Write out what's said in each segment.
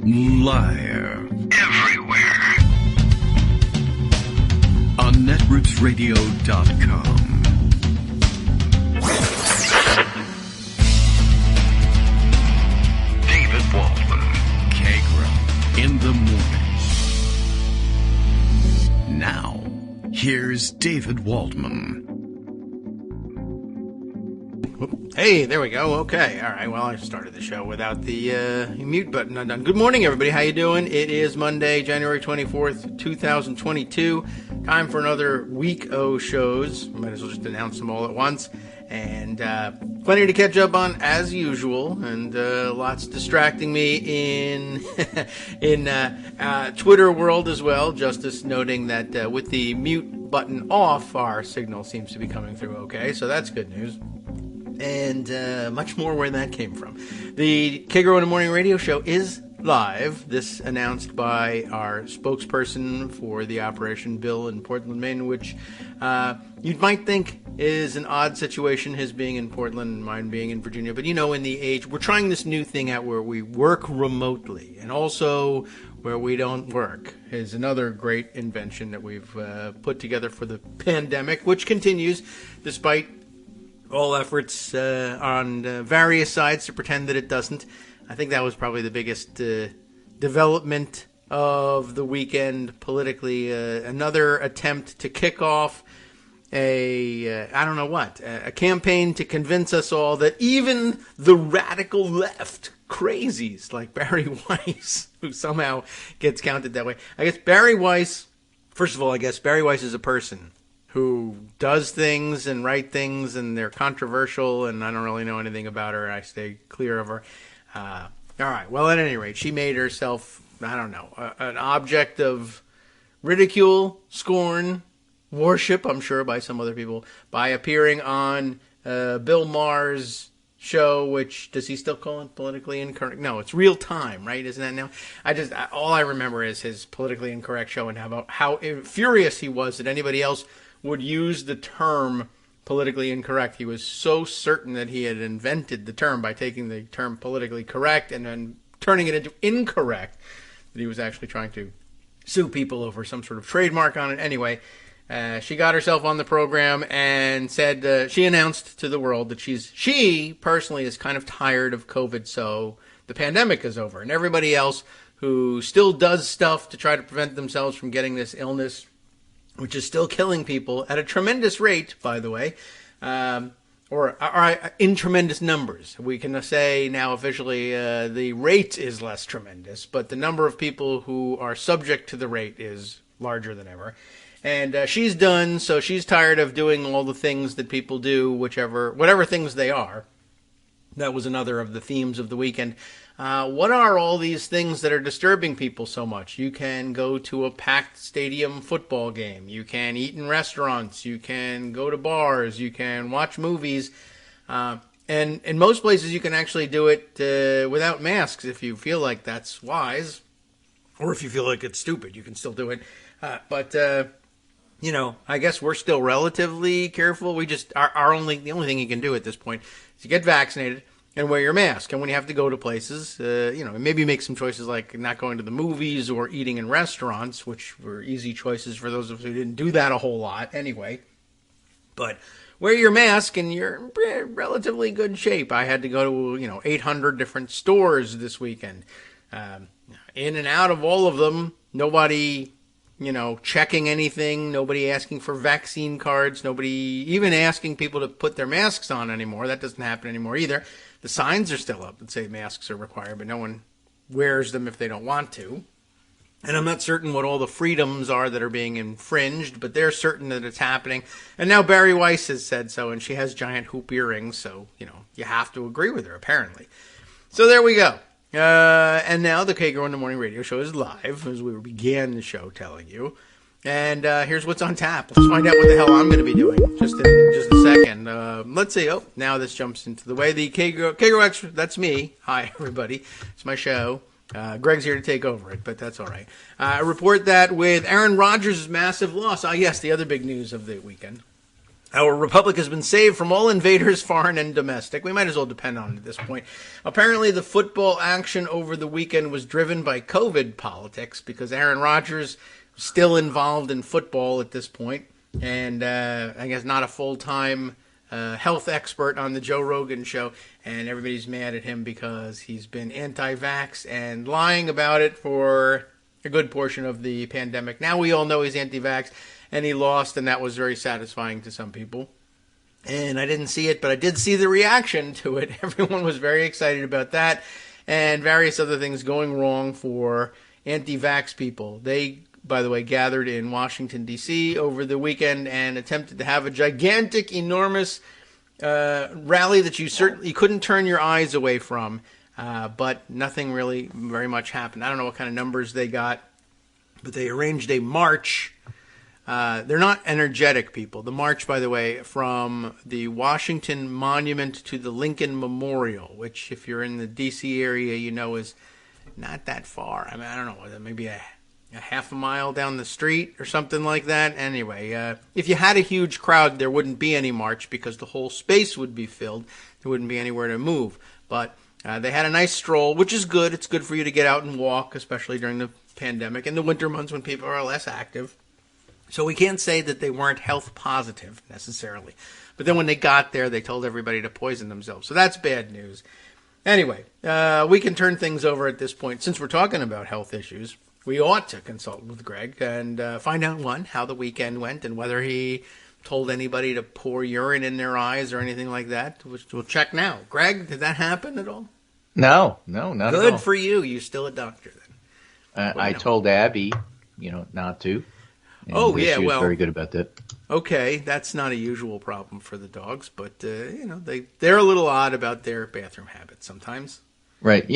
Live. Everywhere. On netrootsradio.com. David Waldman. Kagro. In the morning. Now, here's David Waldman. Hey, there we go. Okay. All right. Well, I started the show without the mute button undone. Good morning, everybody. How you doing? It is Monday, January 24th, 2022. Time for another week of shows. Might as well just announce them all at once. And plenty to catch up on, as usual. And lots distracting me in Twitter world as well. Justice noting that with the mute button off, our signal seems to be coming through okay. So that's good news. And much more where that came from. The Kagro in the Morning radio show is live. This announced by our spokesperson for the operation, Bill in Portland, Maine, which you might think is an odd situation, his being in Portland and mine being in Virginia. But, you know, in the age, we're trying this new thing out where we work remotely and also where we don't work is another great invention that we've put together for the pandemic, which continues despite all efforts on various sides to pretend that it doesn't. I think that was probably the biggest development of the weekend politically. Another attempt to kick off a campaign to convince us all that even the radical left crazies like Barry Weiss, who somehow gets counted that way. First of all, I guess Barry Weiss is a person who does things and write things, and they're controversial, and I don't really know anything about her. I stay clear of her. All right. Well, at any rate, she made herself, an object of ridicule, scorn, worship, I'm sure, by some other people, by appearing on Bill Maher's show, which, does he still call it politically incorrect? No, it's Real Time, right? Isn't that now? All I remember is his politically incorrect show and how furious he was that anybody else would use the term politically incorrect. He was so certain that he had invented the term by taking the term politically correct and then turning it into incorrect, that he was actually trying to sue people over some sort of trademark on it. Anyway, she got herself on the program and said, she announced to the world that she personally is kind of tired of COVID, so the pandemic is over. And everybody else who still does stuff to try to prevent themselves from getting this illness, which is still killing people at a tremendous rate, by the way, or in tremendous numbers. We can say now officially the rate is less tremendous, but the number of people who are subject to the rate is larger than ever. And she's done, so she's tired of doing all the things that people do, whatever things they are. That was another of the themes of the weekend. What are all these things that are disturbing people so much? You can go to a packed stadium football game. You can eat in restaurants. You can go to bars. You can watch movies. And in most places, you can actually do it without masks if you feel like that's wise. Or if you feel like it's stupid, you can still do it. But I guess we're still relatively careful. We just the only thing you can do at this point is to get vaccinated and wear your mask. And when you have to go to places, maybe make some choices like not going to the movies or eating in restaurants, which were easy choices for those of us who didn't do that a whole lot anyway. But wear your mask and you're in relatively good shape. I had to go to 800 different stores this weekend. In and out of all of them, nobody checking anything, nobody asking for vaccine cards, nobody even asking people to put their masks on anymore. That doesn't happen anymore either. The signs are still up that say masks are required, but no one wears them if they don't want to. And I'm not certain what all the freedoms are that are being infringed, but they're certain that it's happening. And now Barry Weiss has said so, and she has giant hoop earrings, so, you have to agree with her, apparently. So there we go. And now the Kagro in the Morning radio show is live, as we began the show telling you. And here's what's on tap. Let's find out what the hell I'm going to be doing just a second. Let's see. Oh, now this jumps into the way. The Kagro Extra, that's me. Hi, everybody. It's my show. Greg's here to take over it, but that's all right. I report that with Aaron Rodgers' massive loss. Yes, the other big news of the weekend. Our republic has been saved from all invaders, foreign and domestic. We might as well depend on it at this point. Apparently, the football action over the weekend was driven by COVID politics because Aaron Rodgers was still involved in football at this point, and I guess not a full-time health expert on the Joe Rogan show, and everybody's mad at him because he's been anti-vax and lying about it for a good portion of the pandemic. Now we all know he's anti-vax. And he lost, and that was very satisfying to some people. And I didn't see it, but I did see the reaction to it. Everyone was very excited about that, and various other things going wrong for anti-vax people. They, by the way, gathered in Washington, D.C. over the weekend and attempted to have a gigantic, enormous rally that you couldn't turn your eyes away from, but nothing really very much happened. I don't know what kind of numbers they got, but they arranged a march. They're not energetic people. The march, by the way, from the Washington Monument to the Lincoln Memorial, which if you're in the D.C. area, you know is not that far. I mean, I don't know, maybe a half a mile down the street or something like that. Anyway, if you had a huge crowd, there wouldn't be any march because the whole space would be filled. There wouldn't be anywhere to move. But they had a nice stroll, which is good. It's good for you to get out and walk, especially during the pandemic and the winter months when people are less active. So we can't say that they weren't health positive necessarily. But then when they got there, they told everybody to poison themselves. So that's bad news. Anyway, we can turn things over at this point. Since we're talking about health issues, we ought to consult with Greg and find out, one, how the weekend went and whether he told anybody to pour urine in their eyes or anything like that, which we'll check now. Greg, did that happen at all? No, not at all. Good for you. You're still a doctor then. I told Abby, not to. And she was very good about that. Okay, that's not a usual problem for the dogs, but they're a little odd about their bathroom habits sometimes. Right.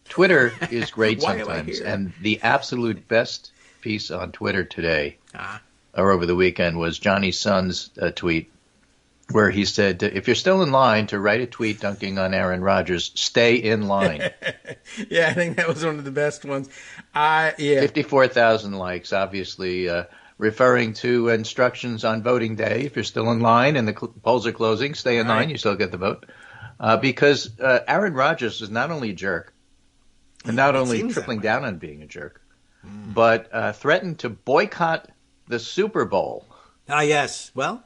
Twitter is great sometimes, and the absolute best piece on Twitter today or over the weekend was Johnny's son's tweet, where he said, if you're still in line to write a tweet dunking on Aaron Rodgers, stay in line. Yeah, I think that was one of the best ones. 54,000 likes, obviously referring to instructions on voting day. If you're still in line and the polls are closing, stay in line, you still get the vote. Because Aaron Rodgers is not only a jerk, and not only tripling down on being a jerk, but threatened to boycott the Super Bowl. Yes. Well...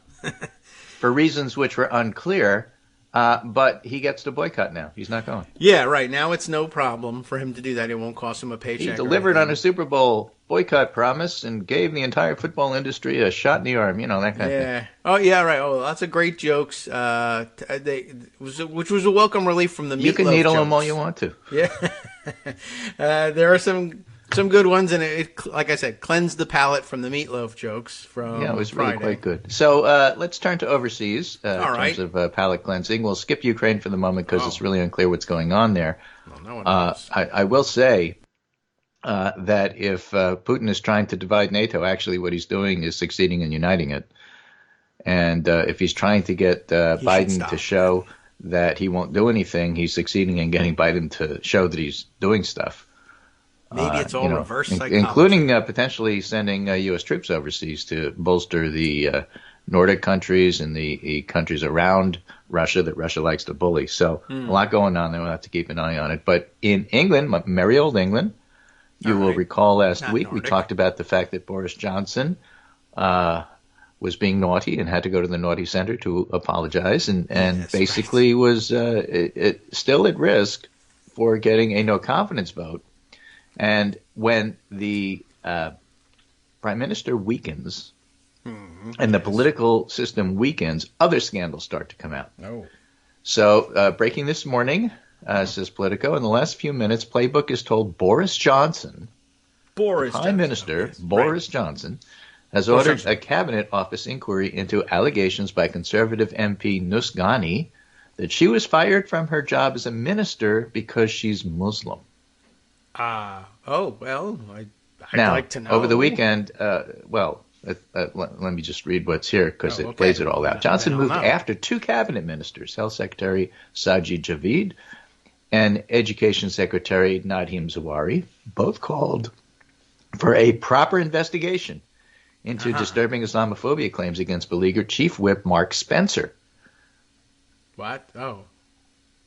for reasons which were unclear, but he gets to boycott now. He's not going. Yeah, right. Now it's no problem for him to do that. It won't cost him a paycheck. He delivered on a Super Bowl boycott promise and gave the entire football industry a shot in the arm, that kind of thing. Oh, yeah, right. Oh, lots of great jokes, which was a welcome relief from the meatloaf. You can needle jokes. them all you want to. Yeah. There are some good ones, and it, like I said, cleansed the palate from the meatloaf jokes from it was Friday. really quite good. So let's turn to overseas in terms of palate cleansing. We'll skip Ukraine for the moment because it's really unclear what's going on there. Well, no one knows. I will say that if Putin is trying to divide NATO, actually what he's doing is succeeding in uniting it. And if he's trying to get Biden to show that he won't do anything, he's succeeding in getting Biden to show that he's doing stuff. Maybe it's all reverse psychology. Including potentially sending U.S. troops overseas to bolster the Nordic countries and the countries around Russia that Russia likes to bully. So a lot going on there. We'll have to keep an eye on it. But in England, merry old England, you will recall last week we talked about the fact that Boris Johnson was being naughty and had to go to the naughty center to apologize and basically was still at risk for getting a no-confidence vote. And when the prime minister weakens and the political system weakens, other scandals start to come out. So breaking this morning, says Politico, in the last few minutes, Playbook is told Boris Johnson, Prime Minister Boris Johnson, has ordered a cabinet office inquiry into allegations by Conservative MP Nusgani that she was fired from her job as a minister because she's Muslim. I'd like to know. Over the weekend, let me just read what's here because it plays it all out. Johnson moved after two cabinet ministers, Health Secretary Sajid Javid and Education Secretary Nadhim Zawari, both called for a proper investigation into disturbing Islamophobia claims against beleaguered Chief Whip Mark Spencer. What? Oh.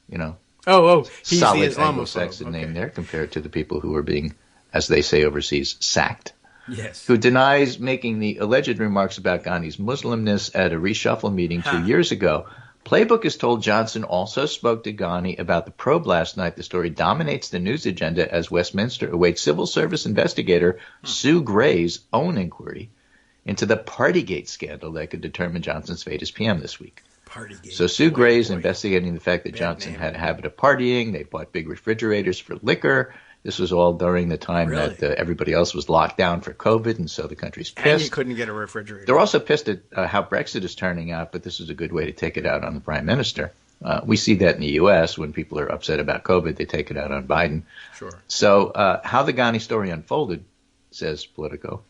You know. He's solid the Islamophobe. Anglo-Saxon name there compared to the people who are being, as they say overseas, sacked. Yes. Who denies making the alleged remarks about Ghani's Muslimness at a reshuffle meeting 2 years ago. Playbook is told Johnson also spoke to Ghani about the probe last night. The story dominates the news agenda as Westminster awaits civil service investigator Sue Gray's own inquiry into the Partygate scandal that could determine Johnson's fate as PM this week. Partygate. So Sue Gray is investigating the fact that Johnson had a habit of partying. They bought big refrigerators for liquor. This was all during the time that everybody else was locked down for COVID, and so the country's pissed. And you couldn't get a refrigerator. They're also pissed at how Brexit is turning out, but this is a good way to take it out on the Prime Minister. We see that in the U.S. when people are upset about COVID, they take it out on Biden. Sure. So how the Ghani story unfolded, says Politico,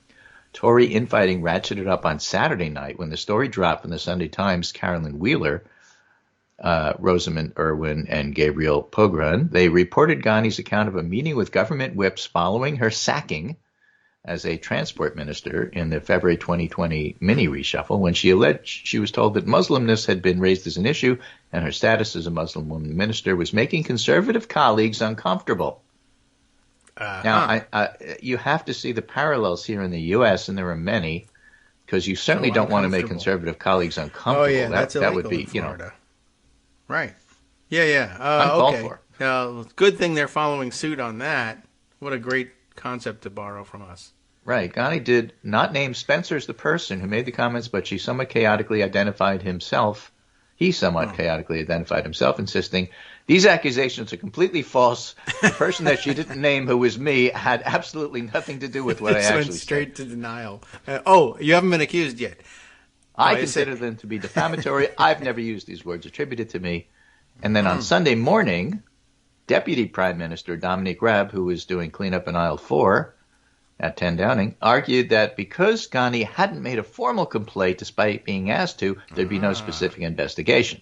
Tory infighting ratcheted up on Saturday night when the story dropped in the Sunday Times. Carolyn Wheeler, Rosamund Irwin, and Gabriel Pogron, they reported Ghani's account of a meeting with government whips following her sacking as a transport minister in the February 2020 mini reshuffle, when she alleged she was told that Muslimness had been raised as an issue and her status as a Muslim woman minister was making conservative colleagues uncomfortable. Now, you have to see the parallels here in the U.S., and there are many, because you certainly don't want to make conservative colleagues uncomfortable. Oh, yeah, that's that would be, in Florida. Right. Yeah. Uncalled okay. for. Good thing they're following suit on that. What a great concept to borrow from us. Right. Ghani did not name Spencer as the person who made the comments, but she somewhat chaotically identified himself. He somewhat chaotically identified himself, insisting, these accusations are completely false. The person that she didn't name, who was me, had absolutely nothing to do with what I actually went straight said. to denial. You haven't been accused yet. I consider them to be defamatory. I've never used these words attributed to me. And then on Sunday morning, Deputy Prime Minister Dominic Raab, who was doing cleanup in aisle 4 at 10 Downing, argued that because Ghani hadn't made a formal complaint despite being asked to, there'd be no specific investigation.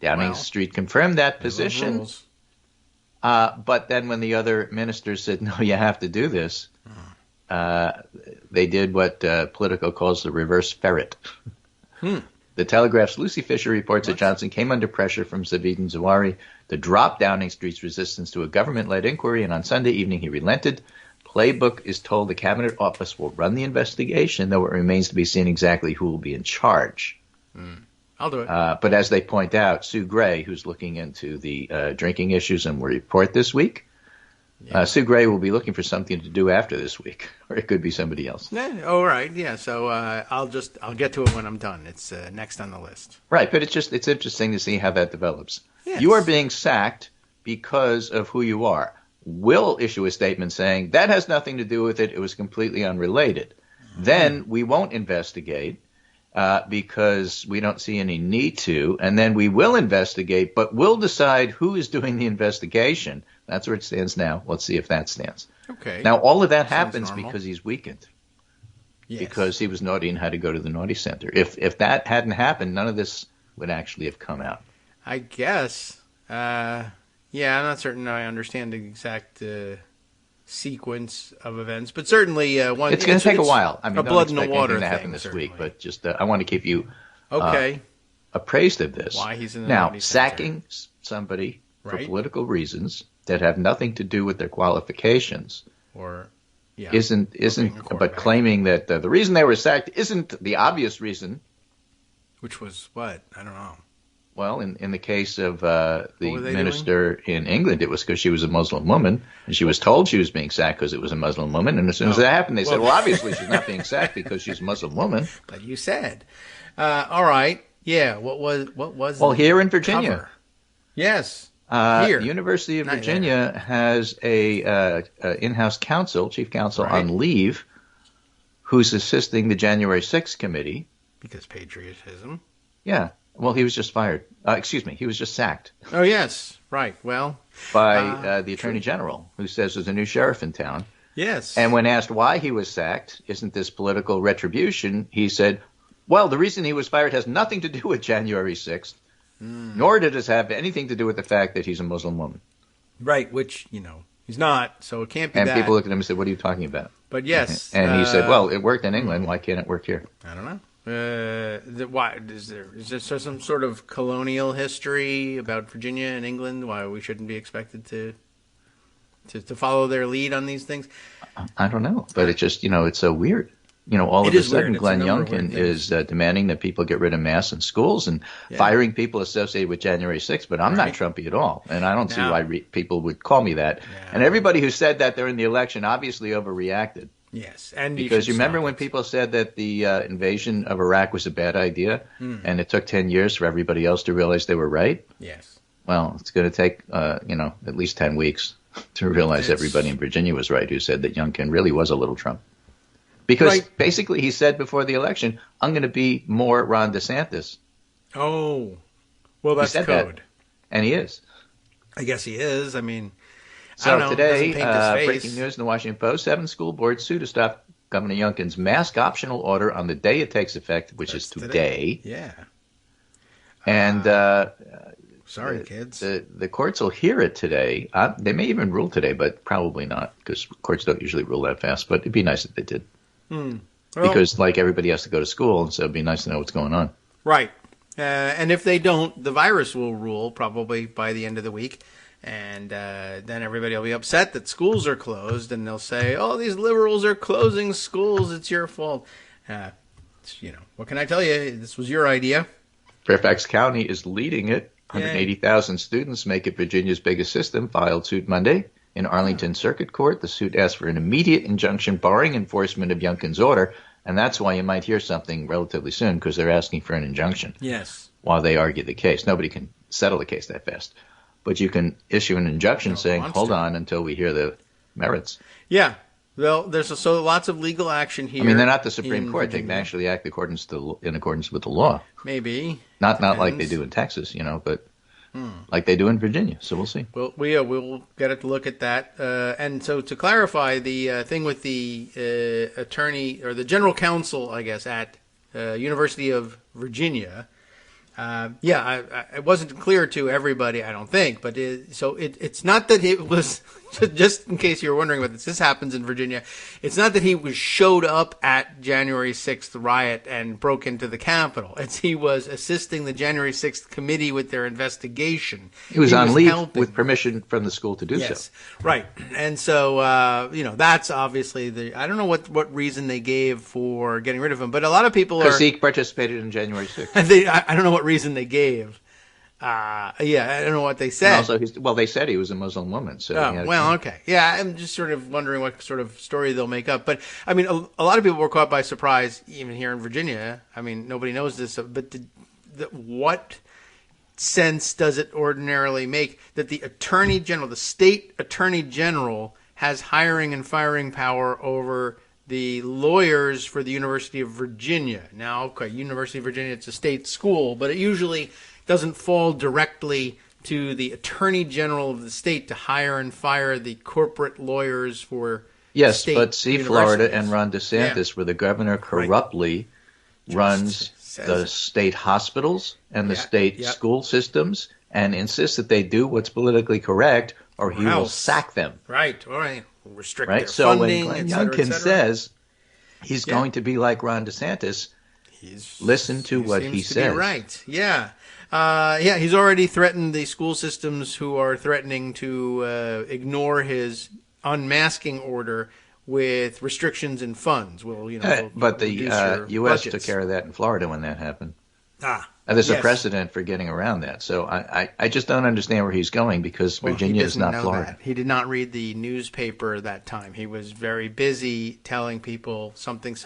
Downing Street confirmed that position. But then when the other ministers said, no, you have to do this, they did what Politico calls the reverse ferret. The Telegraph's Lucy Fisher reports that Johnson came under pressure from Zavid and Zawahiri to drop Downing Street's resistance to a government-led inquiry, and on Sunday evening he relented. Playbook is told the Cabinet Office will run the investigation, though it remains to be seen exactly who will be in charge. I'll do it. But as they point out, Sue Gray, who's looking into the drinking issues and will report this week, Sue Gray will be looking for something to do after this week, or it could be somebody else. All right, yeah. So I'll get to it when I'm done. It's next on the list. Right, but it's interesting to see how that develops. Yes. You are being sacked because of who you are. We'll issue a statement saying that has nothing to do with it. It was completely unrelated. Then we won't investigate because we don't see any need to, and then we will investigate, but we'll decide who is doing the investigation. That's where it stands now. Let's see if that stands. Okay. Now, all of that Sounds happens normal. because he's weakened. Yes. Because he was naughty and had to go to the naughty center. If that hadn't happened, none of this would actually have come out. I guess. I'm not certain I understand the exact sequence of events, but certainly It's going to take a while. I mean, a don't blood in the expect water anything to thing, happen this certainly. week, but just I want to keep you Okay. appraised of this. Why he's in the now, naughty center. sacking somebody for Right. political reasons that have nothing to do with their qualifications isn't being a but quarterback. claiming that the reason they were sacked isn't the obvious reason. Which was what? I don't know. Well, in the case of the were they minister in England, it was because she was a Muslim woman, and she was told she was being sacked because it was a Muslim woman. And as soon as that happened, they said, well, obviously she's not being sacked because she's a Muslim woman. But you said. All right. Yeah. What was Well, the here in Virginia. cover? Yes. The University of Not Virginia has a in-house counsel, chief counsel on leave, who's assisting the January 6th committee. Because patriotism. Yeah. Well, he was just fired. He was just sacked Oh, yes. Right. Well. by the Attorney General, who says there's a new sheriff in town. Yes. And when asked why he was sacked, isn't this political retribution, he said, well, the reason he was fired has nothing to do with January 6th, nor did it have anything to do with the fact that he's a Muslim woman. Right. Which, he's not. So it can't be And that. people looked at him and said, what are you talking about? But yes. And he said, well, it worked in England. Why can't it work here? I don't know. Why is there some sort of colonial history about Virginia and England? Why we shouldn't be expected to follow their lead on these things? I don't know, but it's just it's so weird. All of a sudden, Glenn Youngkin is demanding that people get rid of masks in schools and firing people associated with January 6th. But I'm not Trumpy at all, and I don't see why people would call me that. Yeah. And everybody who said that during the election obviously overreacted. Yes, and because you remember when people said that the invasion of Iraq was a bad idea, and it took 10 years for everybody else to realize they were right? Yes. Well, it's going to take at least 10 weeks to realize everybody in Virginia was right who said that Youngkin really was a little Trump. Because basically he said before the election, I'm going to be more Ron DeSantis. Oh, well, that's code. That, and he is. I guess he is. I mean, so I don't know, today, breaking news in the Washington Post, 7 school boards sue to stop Governor Youngkin's mask optional order on the day it takes effect, which is today. Yeah. And sorry, kids. The courts will hear it today. They may even rule today, but probably not, because courts don't usually rule that fast. But it'd be nice if they did. Well, because, everybody has to go to school, so it'd be nice to know what's going on. Right. And if they don't, the virus will rule probably by the end of the week. And then everybody will be upset that schools are closed, and they'll say, oh, these liberals are closing schools. It's your fault. What can I tell you? This was your idea. Fairfax County is leading it. 180,000 students make it Virginia's biggest system, filed suit Monday. In Arlington Circuit Court, the suit asked for an immediate injunction barring enforcement of Youngkin's order, and that's why you might hear something relatively soon, because they're asking for an injunction. Yes. While they argue the case. Nobody can settle the case that fast. But you can issue an injunction saying, hold on until we hear the merits. Yeah. Well, there's lots of legal action here. I mean, they're not the Supreme Court. They can actually act in accordance with the law. Maybe. Not like they do in Texas, but like they do in Virginia. So we'll see. Well, we'll get a look at that. And so to clarify, the thing with the attorney or the general counsel, I guess, at University of Virginia. It wasn't clear to everybody, I don't think, but it's not that it was, just in case you were wondering about this happens in Virginia, it's not that he showed up at January 6th riot and broke into the Capitol. He was assisting the January 6th committee with their investigation. He was on leave with permission from the school to do so. Yes, right. And so, that's obviously I don't know what reason they gave for getting rid of him, but a lot of people because he participated in January 6th. I don't know what reason they gave. I don't know what they said. And also, they said he was a Muslim woman. So okay. Yeah, I'm just sort of wondering what sort of story they'll make up. But, I mean, a lot of people were caught by surprise, even here in Virginia. I mean, nobody knows this, but what sense does it ordinarily make that the Attorney General, the state Attorney General, has hiring and firing power over the lawyers for the University of Virginia? Now, okay, University of Virginia, it's a state school, but it usually doesn't fall directly to the Attorney General of the state to hire and fire the corporate lawyers for state but see Florida and Ron DeSantis, where the governor corruptly runs the state hospitals and the state school systems and insists that they do what's politically correct or he will sack them. Right, all right. Restrict their so funding, when Glenn Youngkin says he's going to be like Ron DeSantis, listen to what he says. Be right. Yeah. He's already threatened the school systems who are threatening to ignore his unmasking order with restrictions in funds. But the U.S. took care of that in Florida when that happened. There's a precedent for getting around that. So I just don't understand where he's going because Virginia is not Florida. That. He did not read the newspaper that time. He was very busy telling people something.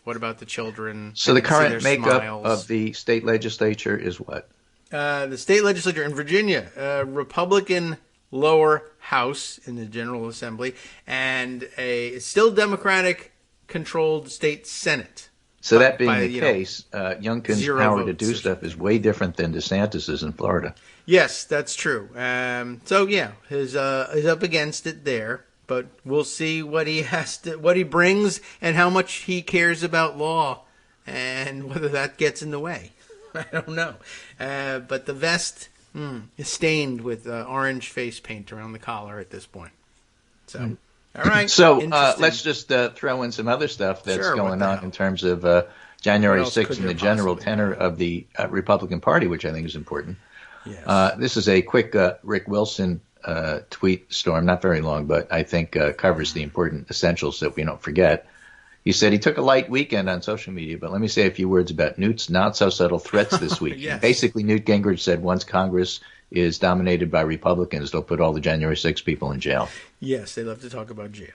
What about the children? So the current makeup of the state legislature is what? The state legislature in Virginia, Republican lower house in the General Assembly, and a still Democratic-controlled state Senate. So that being the case, Youngkin's power to do stuff is way different than DeSantis's in Florida. Yes, that's true. He's up against it there, but we'll see what he brings and how much he cares about law and whether that gets in the way. I don't know. But the vest is stained with orange face paint around the collar at this point. So All right. So Interesting. let's just throw in some other stuff that's Sure, what going the on hell? in terms of January What else 6th could and the there general possibly tenor be? of the Republican Party, which I think is important. Yes. This is a quick Rick Wilson tweet storm, not very long, but I think covers the important essentials that we don't forget. He said he took a light weekend on social media, but let me say a few words about Newt's not-so-subtle threats this week. Yes. Basically, Newt Gingrich said once Congress is dominated by Republicans, they'll put all the January 6 people in jail. Yes, they love to talk about jail.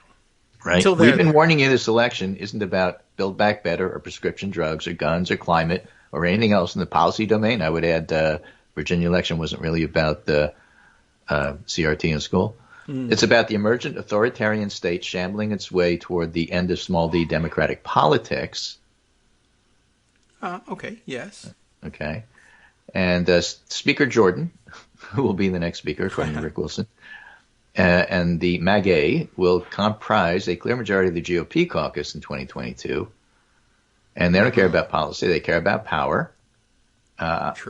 Right? Until We've been there. warning you this election isn't about Build Back Better or prescription drugs or guns or climate or anything else in the policy domain. I would add Virginia election wasn't really about CRT in school. It's about the emergent authoritarian state shambling its way toward the end of small d democratic politics. Okay, yes. Okay. And Speaker Jordan, who will be the next speaker, according to Rick Wilson, and the MAGA will comprise a clear majority of the GOP caucus in 2022. And they don't care about policy. They care about power.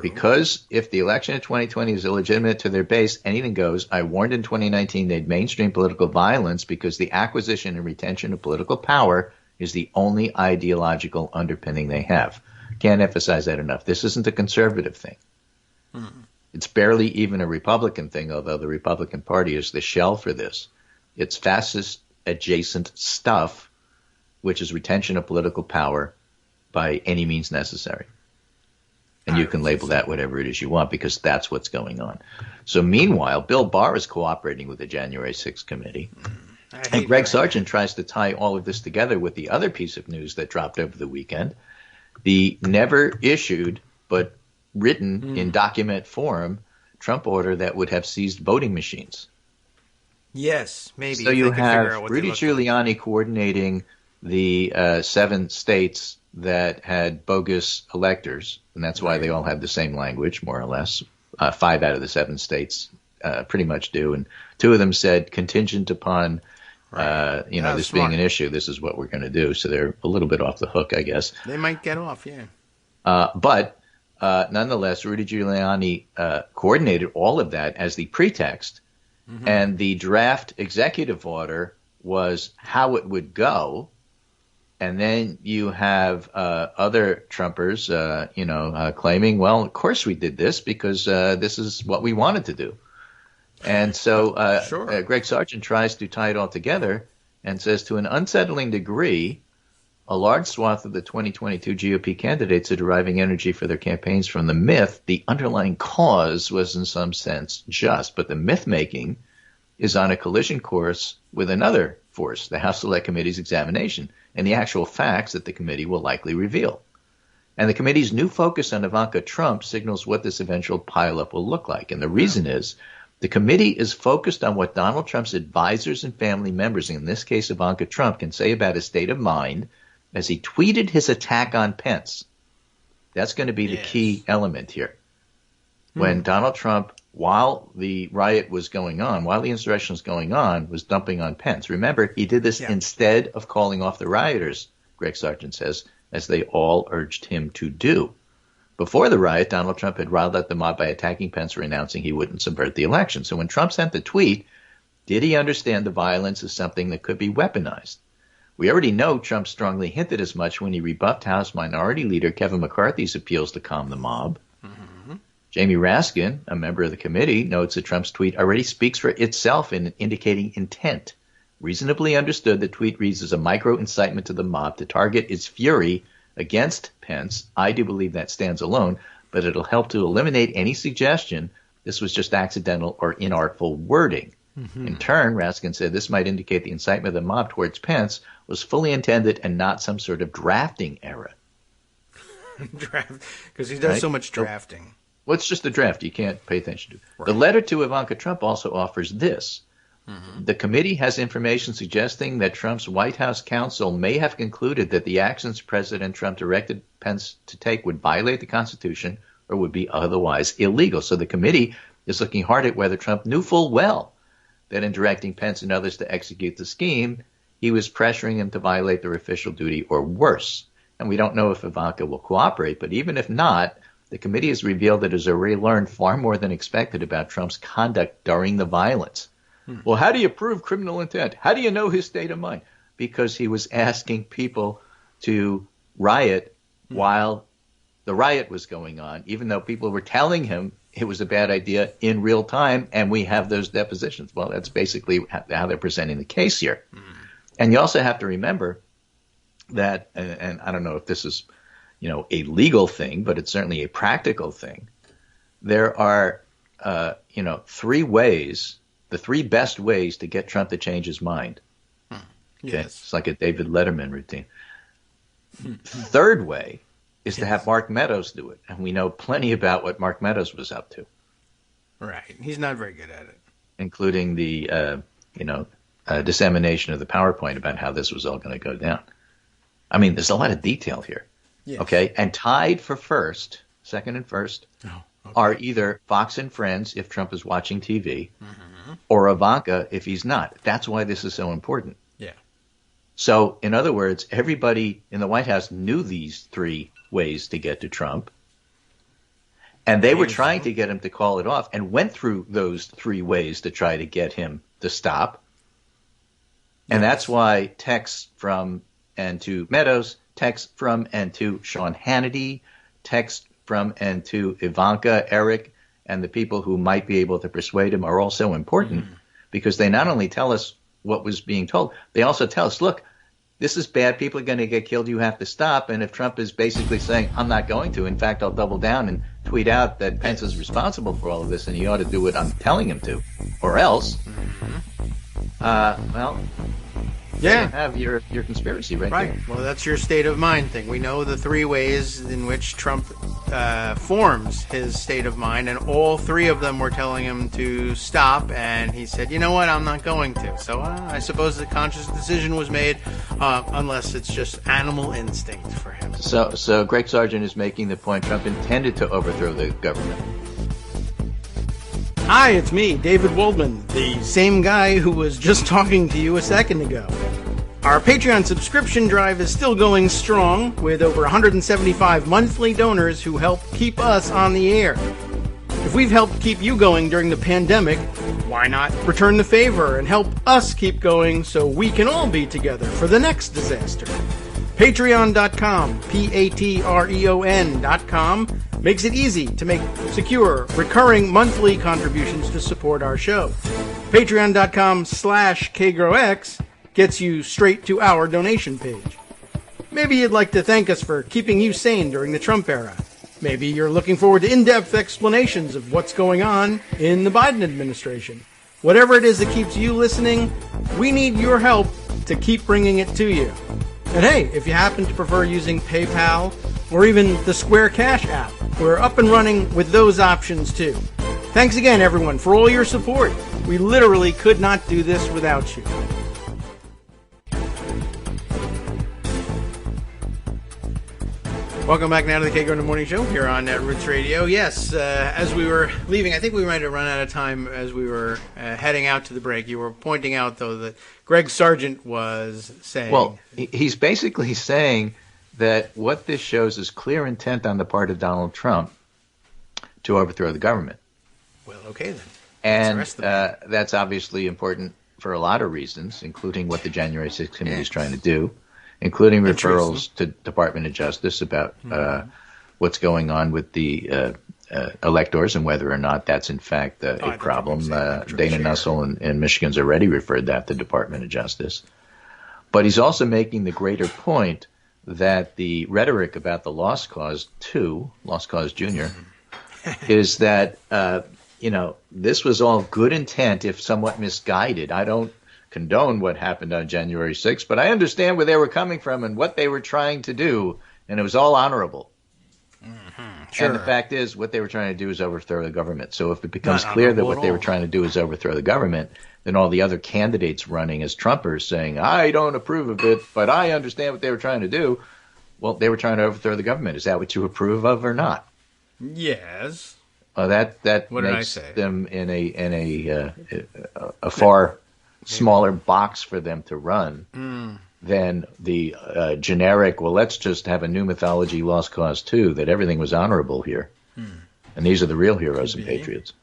Because if the election in 2020 is illegitimate to their base, anything goes. I warned in 2019 they'd mainstream political violence because the acquisition and retention of political power is the only ideological underpinning they have. Can't emphasize that enough. This isn't a conservative thing. It's barely even a Republican thing, although the Republican Party is the shell for this. It's fascist adjacent stuff, which is retention of political power by any means necessary. And you can label that whatever it is you want because that's what's going on. So meanwhile, Bill Barr is cooperating with the January 6th committee. And Greg Sargent tries to tie all of this together with the other piece of news that dropped over the weekend, the never issued but written in document form Trump order that would have seized voting machines. Yes, maybe. So you have Rudy Giuliani coordinating the 7 states that had bogus electors, and that's why they all had the same language, more or less. 5 out of the 7 states pretty much do, and 2 of them said contingent upon this being an issue, this is what we're going to do. So they're a little bit off the hook, I guess. They might get off, yeah. But nonetheless, Rudy Giuliani coordinated all of that as the pretext, and the draft executive order was how it would go. And then you have other Trumpers, claiming, well, of course we did this because this is what we wanted to do. And so Greg Sargent tries to tie it all together and says to an unsettling degree, a large swath of the 2022 GOP candidates are deriving energy for their campaigns from the myth. The underlying cause was in some sense just, but the myth-making is on a collision course with another force, the House Select Committee's examination, and the actual facts that the committee will likely reveal. And the committee's new focus on Ivanka Trump signals what this eventual pileup will look like. And the reason is the committee is focused on what Donald Trump's advisors and family members, in this case Ivanka Trump, can say about his state of mind as he tweeted his attack on Pence. That's going to be the key element here. When Donald Trump, while the riot was going on, while the insurrection was going on, was dumping on Pence. Remember, he did this instead of calling off the rioters, Greg Sargent says, as they all urged him to do. Before the riot, Donald Trump had riled up the mob by attacking Pence for announcing he wouldn't subvert the election. So when Trump sent the tweet, did he understand the violence as something that could be weaponized? We already know Trump strongly hinted as much when he rebuffed House Minority Leader Kevin McCarthy's appeals to calm the mob. Jamie Raskin, a member of the committee, notes that Trump's tweet already speaks for itself in indicating intent. Reasonably understood, the tweet reads as a micro-incitement to the mob to target its fury against Pence. I do believe that stands alone, but it'll help to eliminate any suggestion this was just accidental or inartful wording. In turn, Raskin said this might indicate the incitement of the mob towards Pence was fully intended and not some sort of drafting error. Because he does so much drafting. Well, it's just a draft. You can't pay attention to. The letter to Ivanka Trump also offers this. The committee has information suggesting that Trump's White House counsel may have concluded that the actions President Trump directed Pence to take would violate the Constitution or would be otherwise illegal. So the committee is looking hard at whether Trump knew full well that in directing Pence and others to execute the scheme, he was pressuring him to violate their official duty or worse. And we don't know if Ivanka will cooperate, but even if not, the committee has revealed that it has already learned far more than expected about Trump's conduct during the violence. Well, how do you prove criminal intent? How do you know his state of mind? Because he was asking people to riot while the riot was going on, even though people were telling him it was a bad idea in real time, and we have those depositions. Well, that's basically how they're presenting the case here. And you also have to remember that, and I don't know if this is, a legal thing, but it's certainly a practical thing. There are, three ways, the three best ways to get Trump to change his mind. Okay? Yes. It's like a David Letterman routine. Third way is to have Mark Meadows do it. And we know plenty about what Mark Meadows was up to. Right. He's not very good at it. Including the, dissemination of the PowerPoint about how this was all going to go down. I mean, there's a lot of detail here. Yes. Okay? And tied for second and first, are either Fox and Friends, if Trump is watching TV, or Ivanka, if he's not. That's why this is so important. Yeah. So, in other words, everybody in the White House knew these three ways to get to Trump, and they were trying to get him to call it off and went through those three ways to try to get him to stop. And that's why texts from and to Meadows, texts from and to Sean Hannity, texts from and to Ivanka, Eric, and the people who might be able to persuade him are also important because they not only tell us what was being told, they also tell us, look, this is bad. People are going to get killed. You have to stop. And if Trump is basically saying, I'm not going to, in fact, I'll double down and tweet out that Pence is responsible for all of this and he ought to do what I'm telling him to, or else, you have your conspiracy right there. Well, that's your state of mind thing. We know the three ways in which Trump forms his state of mind, and all three of them were telling him to stop, and he said, you know what, I'm not going to. So I suppose the conscious decision was made, unless it's just animal instinct for him. So Greg Sargent is making the point Trump intended to overthrow the government. Hi, it's me, David Waldman, the same guy who was just talking to you a second ago. Our Patreon subscription drive is still going strong, with over 175 monthly donors who help keep us on the air. If we've helped keep you going during the pandemic, why not return the favor and help us keep going so we can all be together for the next disaster? Patreon.com, Patreon.com, makes it easy to make secure, recurring monthly contributions to support our show. Patreon.com/KagroX gets you straight to our donation page. Maybe you'd like to thank us for keeping you sane during the Trump era. Maybe you're looking forward to in-depth explanations of what's going on in the Biden administration. Whatever it is that keeps you listening, we need your help to keep bringing it to you. And hey, if you happen to prefer using PayPal or even the Square Cash app, we're up and running with those options too. Thanks again, everyone, for all your support. We literally could not do this without you. Welcome back now to the Kagro in the Morning Show here on Roots Radio. Yes, as we were leaving, I think we might have run out of time as we were heading out to the break. You were pointing out, though, that Greg Sargent was saying... Well, he's basically saying that what this shows is clear intent on the part of Donald Trump to overthrow the government. Well, okay, then. And that's obviously important for a lot of reasons, including what the January 6th committee is trying to do, including referrals to Department of Justice about what's going on with the electors and whether or not that's in fact a problem. Dana Nussel in Michigan's already referred that to the Department of Justice. But he's also making the greater point that the rhetoric about the Lost Cause 2, Lost Cause Jr., is that, this was all good intent if somewhat misguided. I don't condone what happened on January 6th, but I understand where they were coming from and what they were trying to do, and it was all honorable. Sure. And the fact is, what they were trying to do is overthrow the government. So if it becomes clear that what they were trying to do is overthrow the government, then all the other candidates running as Trumpers saying, I don't approve of it, but I understand what they were trying to do. Well, they were trying to overthrow the government. Is that what you approve of or not? Yes. That makes them in a far smaller box for them to run than the generic, well, let's just have a new mythology, Lost Cause 2, that everything was honorable here. And these are the real heroes and patriots.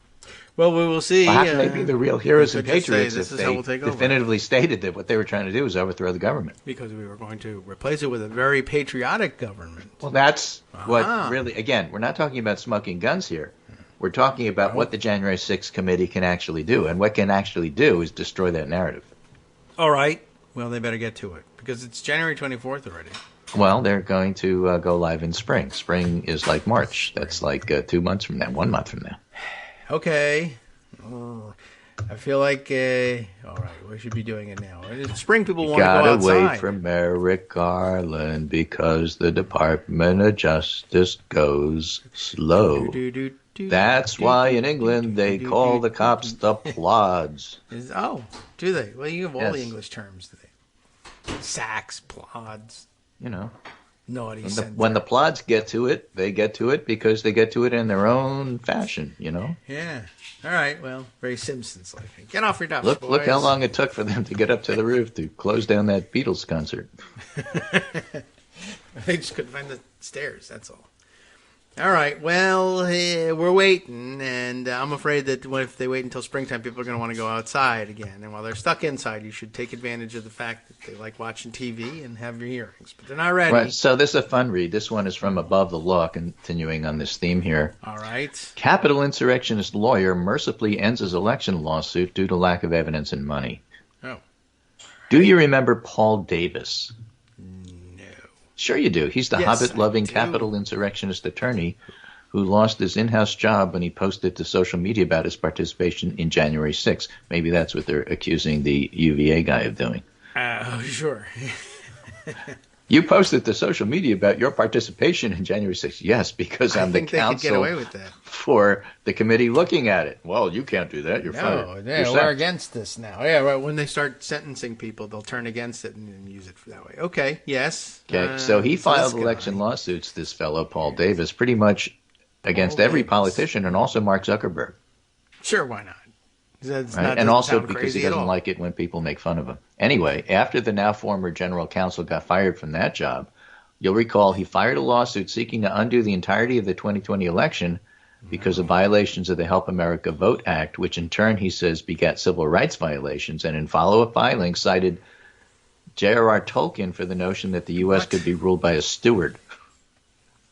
Well, we will see. Well, how can they be the real heroes and could just say, patriots "This if is how they we'll take over." definitively stated that what they were trying to do was overthrow the government? Because we were going to replace it with a very patriotic government. Well, that's what really, again, we're not talking about smoking guns here. We're talking about what the January 6th committee can actually do. And what can actually do is destroy that narrative. All right. Well, they better get to it because it's January 24th already. Well, they're going to go live in spring. Spring is like March. That's like 2 months from now, 1 month from now. Okay. I feel like, all right, we should be doing it now. Spring people want to go outside. Gotta wait for Merrick Garland because the Department of Justice goes slow. That's why in England they call the cops the plods. Do they? Well, you have all Yes. the English terms. Sacks, plods. You know. Naughty When the plods get to it, they get to it because they get to it in their own fashion, you know? Yeah. All right. Well, very Simpsons-like. Get off your duffs, boys. Look how long it took for them to get up to the roof to close down that Beatles concert. They just couldn't find the stairs, that's all. All right. Well, we're waiting, and I'm afraid that if they wait until springtime, people are going to want to go outside again. And while they're stuck inside, you should take advantage of the fact that they like watching TV and have your hearings. But they're not ready. Right. So this is a fun read. This one is from Above the Law, continuing on this theme here. All right. Capitol insurrectionist lawyer mercifully ends his election lawsuit due to lack of evidence and money. Oh. Do you remember Paul Davis? No. Sure you do. He's the Hobbit-loving Capitol insurrectionist attorney who lost his in-house job when he posted to social media about his participation in January 6th. Maybe that's what they're accusing the UVA guy of doing. Sure. You posted to social media about your participation in January 6th. Yes, because I'm the counsel they could get away with that. for the committee looking at it. Well, you can't do that. You're fired. No, we're against this now. Yeah, right. When they start sentencing people, they'll turn against it and use it that way. Okay, yes. Okay, so he filed election lawsuits, this fellow, Paul Davis, pretty much against every politician and also Mark Zuckerberg. Sure, why not? Right? And also because he doesn't like it when people make fun of him. Anyway, after the now former general counsel got fired from that job, you'll recall he fired a lawsuit seeking to undo the entirety of the 2020 election because of violations of the Help America Vote Act, which in turn, he says, begat civil rights violations, and in follow-up filing cited J.R.R. Tolkien for the notion that the U.S. could be ruled by a steward.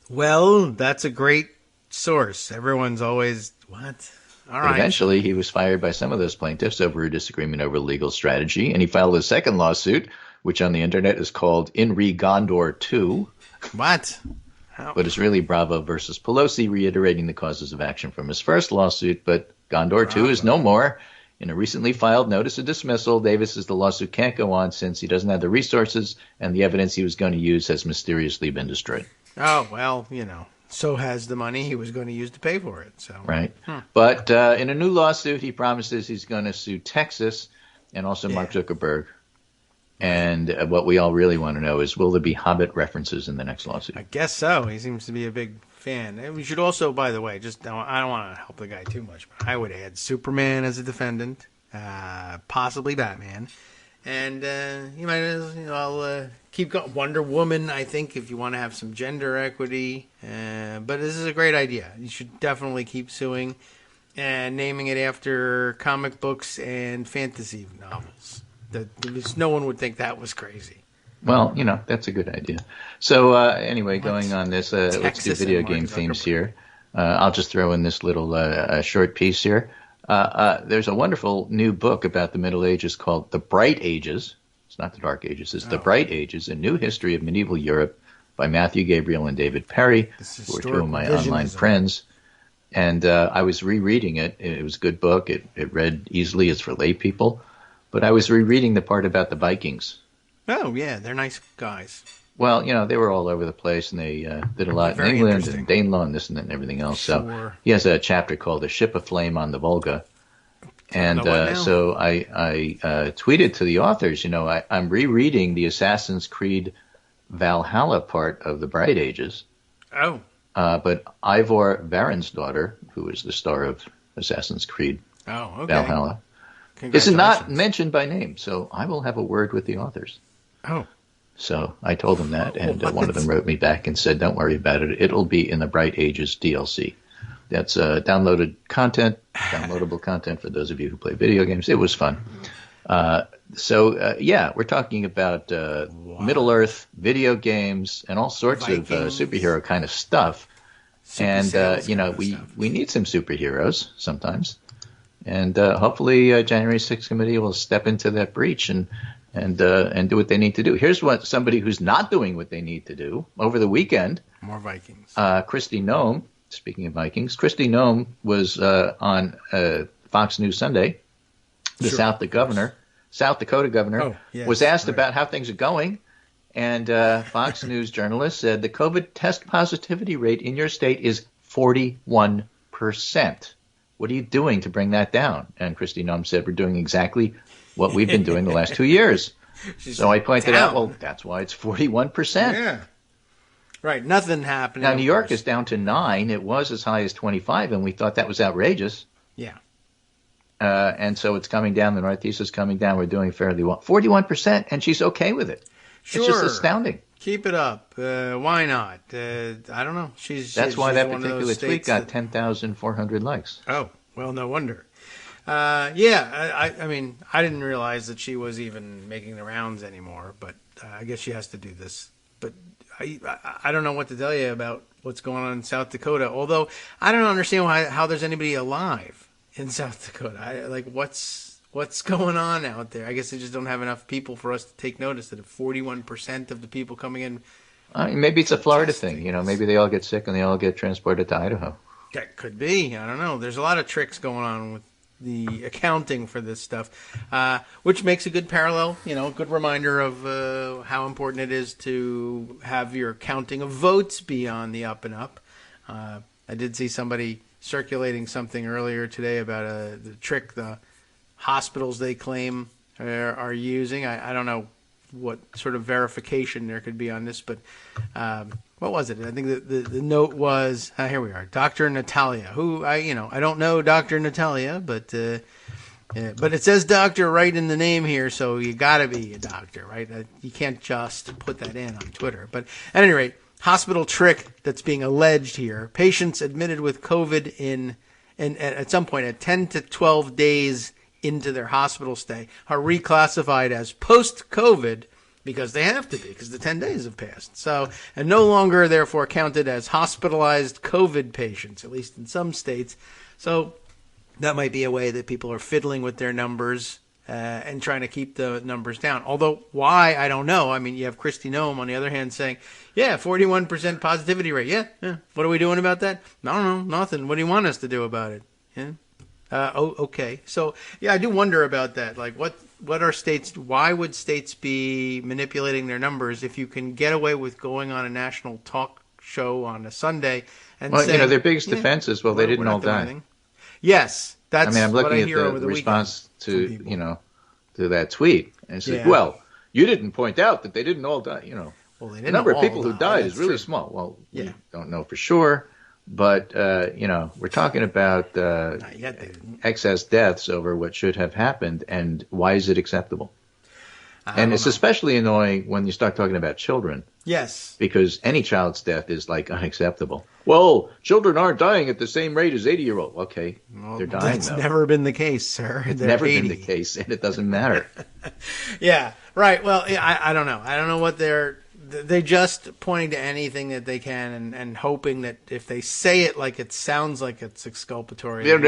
Well, that's a great source. Everyone's always, what? All right. Eventually, he was fired by some of those plaintiffs over a disagreement over legal strategy, and he filed a second lawsuit, which on the internet is called In Re Gondor 2. What? But it's really Bravo versus Pelosi, reiterating the causes of action from his first lawsuit. But Gondor 2 is no more. In a recently filed notice of dismissal, Davis says the lawsuit can't go on since he doesn't have the resources, and the evidence he was going to use has mysteriously been destroyed. Oh, well, so has the money he was going to use to pay for it. So Right. But in a new lawsuit, he promises he's going to sue Texas and also Mark Zuckerberg. And what we all really want to know is, will there be Hobbit references in the next lawsuit? I guess so. He seems to be a big fan. And we should also, by the way, I don't want to help the guy too much, but I would add Superman as a defendant, possibly Batman. And you might as well keep going. Wonder Woman, I think, if you want to have some gender equity. But this is a great idea. You should definitely keep suing and naming it after comic books and fantasy novels. No one would think that was crazy. Well, that's a good idea. So anyway, going on this, let's do video game themes here. I'll just throw in this little short piece here. There's a wonderful new book about the Middle Ages called The Bright Ages. It's not the Dark Ages. It's The Bright Ages, A New History of Medieval Europe by Matthew Gabriel and David Perry, who are two of my online friends. And I was rereading it. It was a good book. It read easily. It's for lay people. But I was rereading the part about the Vikings. Oh, yeah. They're nice guys. Well, they were all over the place, and they did a lot in England and Danelaw and this and that and everything else. Sure. So he has a chapter called "A Ship Aflame on the Volga," and so I tweeted to the authors, I'm rereading the Assassin's Creed Valhalla part of the Bright Ages. Oh. But Ivor Varensdottir, who is the star of Assassin's Creed Valhalla, is not mentioned by name. So I will have a word with the authors. Oh. So I told them that, and one of them wrote me back and said, don't worry about it. It'll be in the Bright Ages DLC. That's downloadable content for those of you who play video games. It was fun. We're talking about Middle Earth, video games, and all sorts Vikings. of superhero kind of stuff. And, we need some superheroes sometimes. And hopefully January 6th committee will step into that breach and do what they need to do. Here's what somebody who's not doing what they need to do. Over the weekend, more Vikings. Kristi Noem, speaking of Vikings, Kristi Noem was on Fox News Sunday. The South Dakota governor was asked about how things are going. And Fox News journalist said the COVID test positivity rate in your state is 41%. What are you doing to bring that down? And Kristi Noem said, we're doing exactly what we've been doing the last 2 years. So I pointed out, well, that's why it's 41%. Yeah. Right. Nothing happening. Now, New York is down to 9. It was as high as 25, and we thought that was outrageous. Yeah. And so it's coming down. The Northeast is coming down. We're doing fairly well. 41%, and she's okay with it. Sure. It's just astounding. Keep it up. Why not? I don't know. That's why that particular tweet got 10,400 likes. Oh, well, no wonder. I mean, I didn't realize that she was even making the rounds anymore, but I guess she has to do this. But I don't know what to tell you about what's going on in South Dakota, although I don't understand how there's anybody alive in South Dakota. What's going on out there? I guess they just don't have enough people for us to take notice that if 41% of the people coming in... maybe it's a Florida thing. Maybe they all get sick and they all get transported to Idaho. That could be. I don't know. There's a lot of tricks going on with the accounting for this stuff, which makes a good parallel, a good reminder of how important it is to have your counting of votes be on the up and up. I did see somebody circulating something earlier today about the trick the hospitals they claim are using. I don't know what sort of verification there could be on this, but what was it? I think the note was here we are, Dr. Natalia, who I don't know Dr. Natalia, but it says doctor right in the name here, so you got to be a doctor, right? You can't just put that in on Twitter. But at any rate, hospital trick that's being alleged here: patients admitted with COVID at some point at 10 to 12 days into their hospital stay are reclassified as post-COVID because they have to be, because the 10 days have passed. So, and no longer therefore counted as hospitalized COVID patients, at least in some states. So that might be a way that people are fiddling with their numbers and trying to keep the numbers down. Although why, I don't know. I mean, you have Kristi Noem on the other hand saying, 41% positivity rate. Yeah. What are we doing about that? I don't know. Nothing. What do you want us to do about it? Yeah. Okay. So, I do wonder about that. Like, what are states, why would states be manipulating their numbers if you can get away with going on a national talk show on a Sunday and saying, their biggest defense is, they didn't all die. Yes. That's I'm looking at the response to that tweet. And it's like, you didn't point out that they didn't all die, Well, they didn't the number of all people who die. died That's is really true. small. Well, we don't know for sure. But, we're talking about excess deaths over what should have happened, and why is it acceptable? And it's especially annoying when you start talking about children. Yes. Because any child's death is, unacceptable. Well, children aren't dying at the same rate as 80-year-olds. Okay, they're dying, That's though. never been the case, sir. It's They're never 80. been the case, and it doesn't matter. Yeah, right. Well, I don't know. I don't know what they're just pointing to anything that they can and hoping that if they say it like it sounds like it's exculpatory. And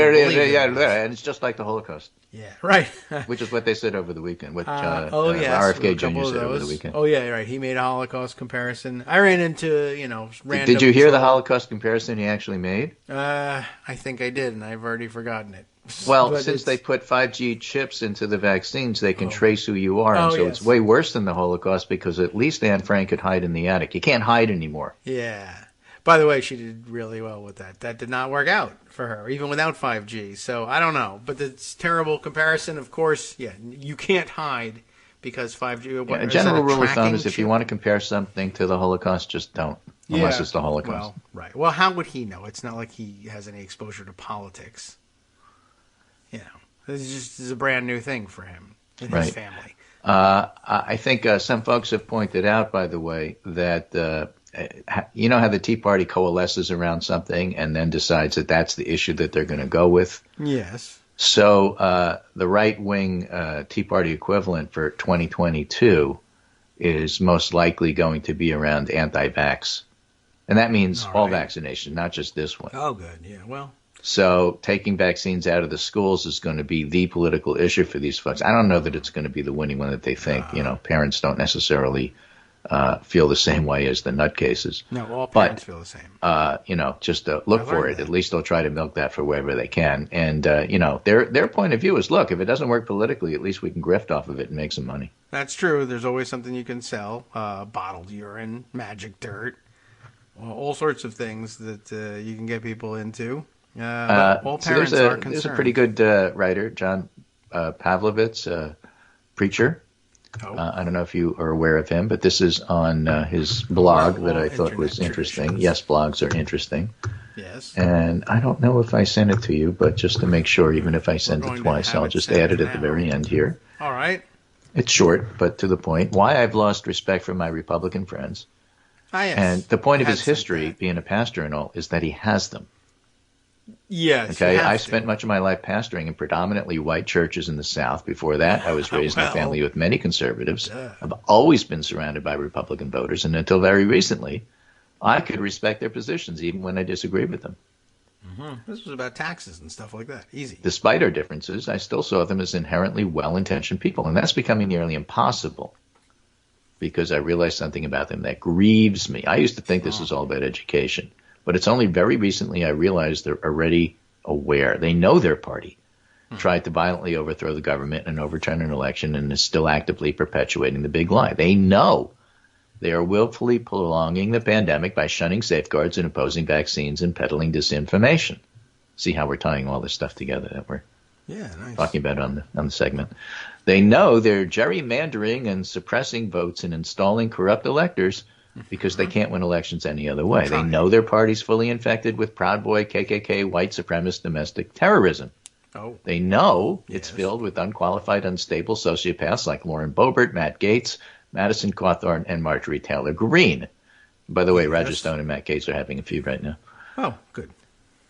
it's just like the Holocaust. Yeah, right. Which is what they said over the weekend. What yes, RFK Jr. said over the weekend. Oh, yeah, right. He made a Holocaust comparison. I ran into, random... Did you hear the Holocaust comparison he actually made? I think I did, and I've already forgotten it. Well, since they put 5G chips into the vaccines, they can trace who you are. And so it's way worse than the Holocaust because at least Anne Frank could hide in the attic. You can't hide anymore. Yeah. By the way, she did really well with that. That did not work out for her, even without 5G. So I don't know. But it's terrible comparison. Of course, you can't hide because 5G... a general rule of thumb is if you want to compare something to the Holocaust, just don't. Unless it's the Holocaust. Well, right. Well, how would he know? It's not like he has any exposure to politics. This is a brand new thing for him and his family. I think some folks have pointed out, by the way, that you know how the Tea Party coalesces around something and then decides that that's the issue that they're going to go with? Yes. So the right-wing Tea Party equivalent for 2022 is most likely going to be around anti-vax. And that means all vaccination, not just this one. Oh, good. Yeah, well. So taking vaccines out of the schools is going to be the political issue for these folks. I don't know that it's going to be the winning one that they think. Parents don't necessarily feel the same way as the nutcases. No, all parents feel the same. Just look for it. At least they'll try to milk that for wherever they can. And, their point of view is, look, if it doesn't work politically, at least we can grift off of it and make some money. That's true. There's always something you can sell. Bottled urine, magic dirt, all sorts of things that you can get people into. But all parents are concerned. There's a pretty good writer, John Pavlovitz, preacher. I don't know if you are aware of him, but this is on his blog that I thought was interesting. Yes, blogs are interesting. Yes. And I don't know if I sent it to you, but just to make sure, even if I send it twice, I'll just add it at the very end here. All right. It's short, but to the point. Why I've lost respect for my Republican friends. Yes. And the point of his history, being a pastor and all, is that he has them. Yes. Okay, I spent much of my life pastoring in predominantly white churches in the South. Before that, I was raised in a family with many conservatives. I've always been surrounded by Republican voters, and until very recently, I could respect their positions even when I disagreed with them. Mm-hmm. This was about taxes and stuff like that. Easy. Despite our differences, I still saw them as inherently well-intentioned people, and that's becoming nearly impossible because I realized something about them that grieves me. I used to think this was all about education. But it's only very recently I realized they're already aware. They know their party tried to violently overthrow the government and overturn an election and is still actively perpetuating the big lie. They know they are willfully prolonging the pandemic by shunning safeguards and opposing vaccines and peddling disinformation. See how we're tying all this stuff together that we're talking about on the segment. They know they're gerrymandering and suppressing votes and installing corrupt electors because they can't win elections any other way. They know their party's fully infected with Proud Boy, KKK, white supremacist domestic terrorism. They know it's filled with unqualified, unstable sociopaths like Lauren Boebert, Matt Gaetz, Madison Cawthorn, and Marjorie Taylor Greene. By the way, Roger Stone and Matt Gaetz are having a feud right now. Oh, good.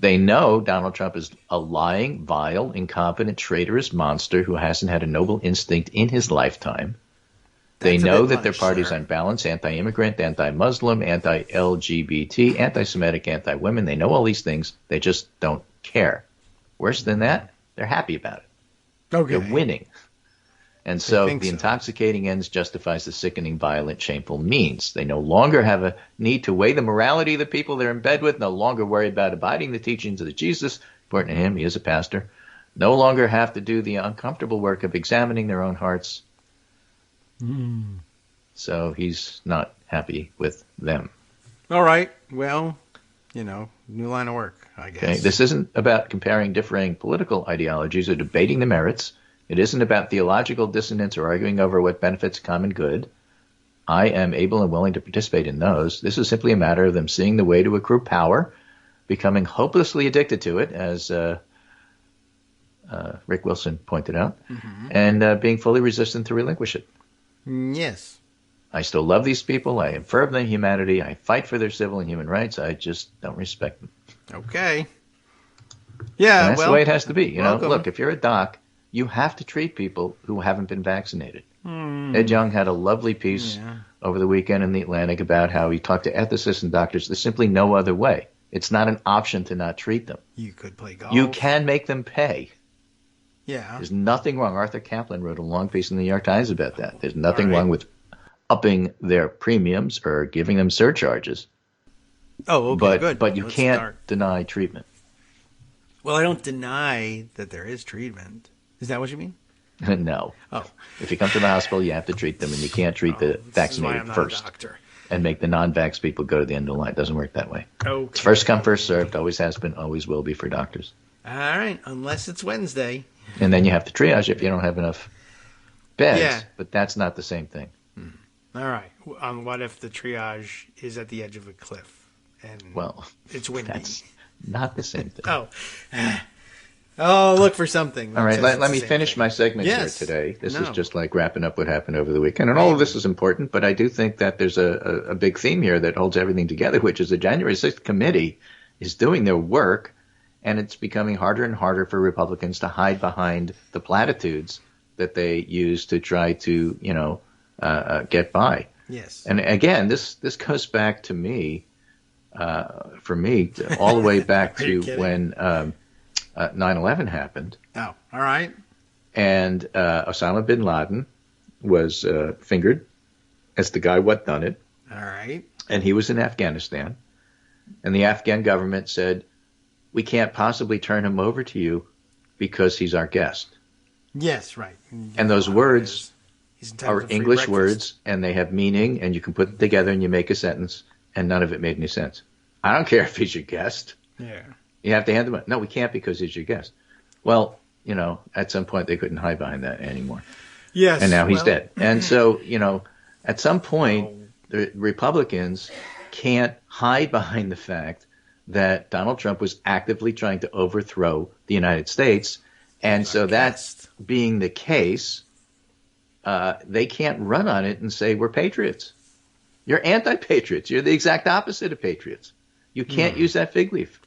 They know Donald Trump is a lying, vile, incompetent, traitorous monster who hasn't had a noble instinct in his lifetime. They know that their party's unbalanced, anti-immigrant, anti-Muslim, anti-LGBT, anti-Semitic, anti-women. They know all these things. They just don't care. Worse than that, they're happy about it. Okay. They're winning. And so the intoxicating ends justifies the sickening, violent, shameful means. They no longer have a need to weigh the morality of the people they're in bed with, no longer worry about abiding the teachings of Jesus. Important to him, he is a pastor. No longer have to do the uncomfortable work of examining their own hearts. So he's not happy with them. All right. Well, new line of work, I guess. Okay. This isn't about comparing differing political ideologies or debating the merits. It isn't about theological dissonance or arguing over what benefits common good. I am able and willing to participate in those. This is simply a matter of them seeing the way to accrue power, becoming hopelessly addicted to it, as Rick Wilson pointed out, and being fully resistant to relinquish it. Yes. I still love these people. I affirm their humanity. I fight for their civil and human rights. I just don't respect them. Okay. Yeah, and that's the way it has to be. Look, if you're a doc, you have to treat people who haven't been vaccinated. Ed Young had a lovely piece over the weekend in The Atlantic about how he talked to ethicists and doctors. There's simply no other way. It's not an option to not treat them. You could play golf. You can make them pay. Yeah. There's nothing wrong. Arthur Kaplan wrote a long piece in the New York Times about that. There's nothing wrong with upping their premiums or giving them surcharges. Oh, okay, good. But you can't deny treatment. Well, I don't deny that there is treatment. Is that what you mean? No. Oh. If you come to the hospital, you have to treat them, and you can't treat the vaccinated first and make the non-vax people go to the end of the line. It doesn't work that way. Okay. It's first come, first served. Always has been, always will be for doctors. All right, unless it's Wednesday. And then you have to triage if you don't have enough beds, but that's not the same thing. All right. What if the triage is at the edge of a cliff and it's windy? That's not the same thing. Oh. Oh, look for something. All right, Just let the me same finish thing. my segment Yes. here today. This is No. just like wrapping up what happened over the weekend. And all of this is important, but I do think that there's a big theme here that holds everything together, which is the January 6th committee is doing their work, and it's becoming harder and harder for Republicans to hide behind the platitudes that they use to try to, get by. Yes. And again, this goes back to me, for me, all the way back to when 9/11 happened. Oh, all right. And Osama bin Laden was fingered as the guy what done it. All right. And he was in Afghanistan. And the Afghan government said, we can't possibly turn him over to you because he's our guest. Yes, right. And those words He's entitled are to free English breakfast. words, and they have meaning, and you can put them together and you make a sentence, and none of it made any sense. I don't care if he's your guest. Yeah. You have to hand him a, no, we can't because he's your guest. Well, at some point they couldn't hide behind that anymore. Yes. And now he's dead. And so, at some point, the Republicans can't hide behind the fact that Donald Trump was actively trying to overthrow the United States. And so that's being the case, they can't run on it and say, we're patriots. You're anti-patriots. You're the exact opposite of patriots. You can't use that fig leaf.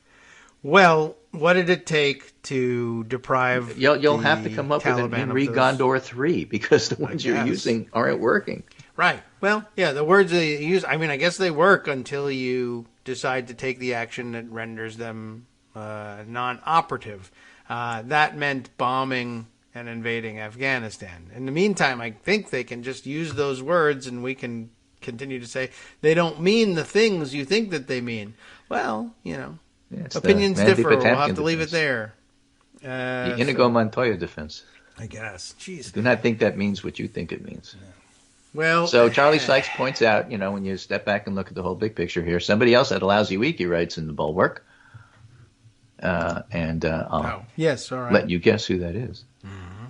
Well, what did it take to deprive You'll the have to come up with an Taliban Henry of those? Gondor 3 because the ones you're using aren't working. Right. Well, yeah, the words they use, I guess they work until you decide to take the action that renders them non-operative. That meant bombing and invading Afghanistan. In the meantime, I think they can just use those words and we can continue to say they don't mean the things you think that they mean. Well, opinions differ. We'll have to leave it there. The Inigo Montoya defense. I guess. Jeez. Do not think that means what you think it means. Yeah. Well, so Charlie Sykes points out, when you step back and look at the whole big picture here, somebody else had a lousy week, he writes in the Bulwark. I'll yes, all right. let you guess who that is. Mm-hmm.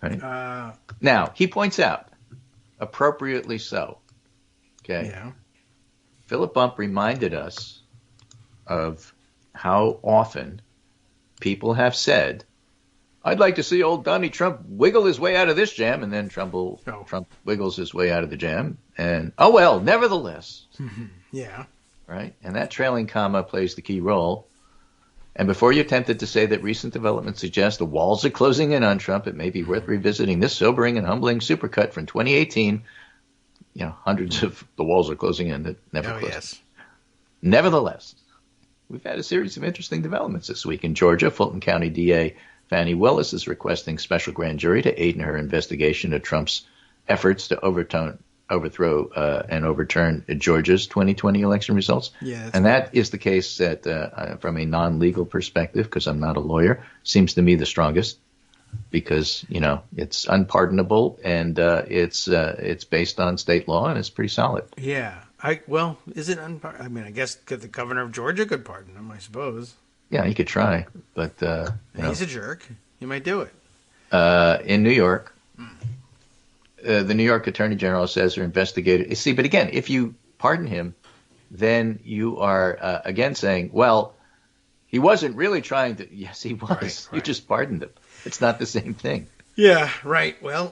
Right? Now, he points out, appropriately so, okay, yeah. Philip Bump reminded us of how often people have said, I'd like to see old Donnie Trump wiggle his way out of this jam, and then Trump wiggles his way out of the jam, and, nevertheless. Yeah. Right? And that trailing comma plays the key role. And before you're tempted to say that recent developments suggest the walls are closing in on Trump, it may be worth revisiting this sobering and humbling supercut from 2018. Hundreds of the walls are closing in that never closed. Yes. Nevertheless, we've had a series of interesting developments this week. In Georgia, Fulton County DA Fani Willis is requesting special grand jury to aid in her investigation of Trump's efforts to overthrow and overturn Georgia's 2020 election results. Yeah, and that is the case that, from a non-legal perspective, because I'm not a lawyer, seems to me the strongest because, it's unpardonable and it's based on state law and it's pretty solid. Yeah. Is it I guess the governor of Georgia could pardon him, I suppose. Yeah, he could try, but he's a jerk. He might do it. In New York, the New York Attorney General says they're investigating. See, but again, if you pardon him, then you are again saying, well, he wasn't really trying to. Yes, he was. Right. You just pardoned him. It's not the same thing. Yeah, right. Well,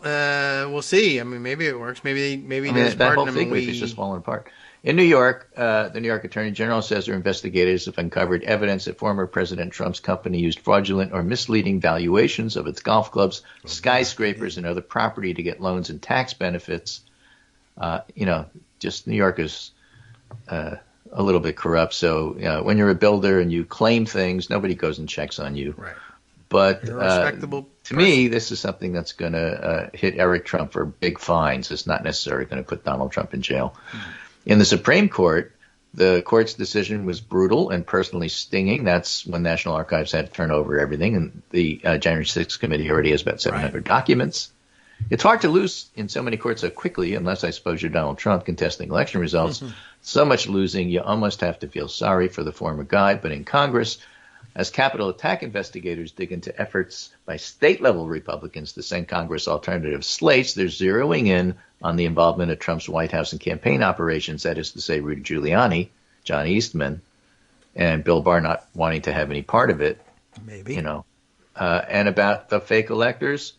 we'll see. Maybe it works. Maybe that whole thing is just falling apart. In New York, the New York Attorney General says their investigators have uncovered evidence that former President Trump's company used fraudulent or misleading valuations of its golf clubs, skyscrapers, and other property to get loans and tax benefits. Just New York is a little bit corrupt. So when you're a builder and you claim things, nobody goes and checks on you. Right. But you're a respectable to me, this is something that's going to hit Eric Trump for big fines. It's not necessarily going to put Donald Trump in jail. In the Supreme Court, the court's decision was brutal and personally stinging. That's when National Archives had to turn over everything, and the January 6th committee already has about 700 documents. It's hard to lose in so many courts so quickly, unless I suppose you're Donald Trump contesting election results. So much losing, you almost have to feel sorry for the former guy. But in Congress, as Capitol attack investigators dig into efforts by state-level Republicans to send Congress alternative slates, they're zeroing in on the involvement of Trump's White House and campaign operations, that is to say Rudy Giuliani, John Eastman, and Bill Barr not wanting to have any part of it. Maybe. And about the fake electors,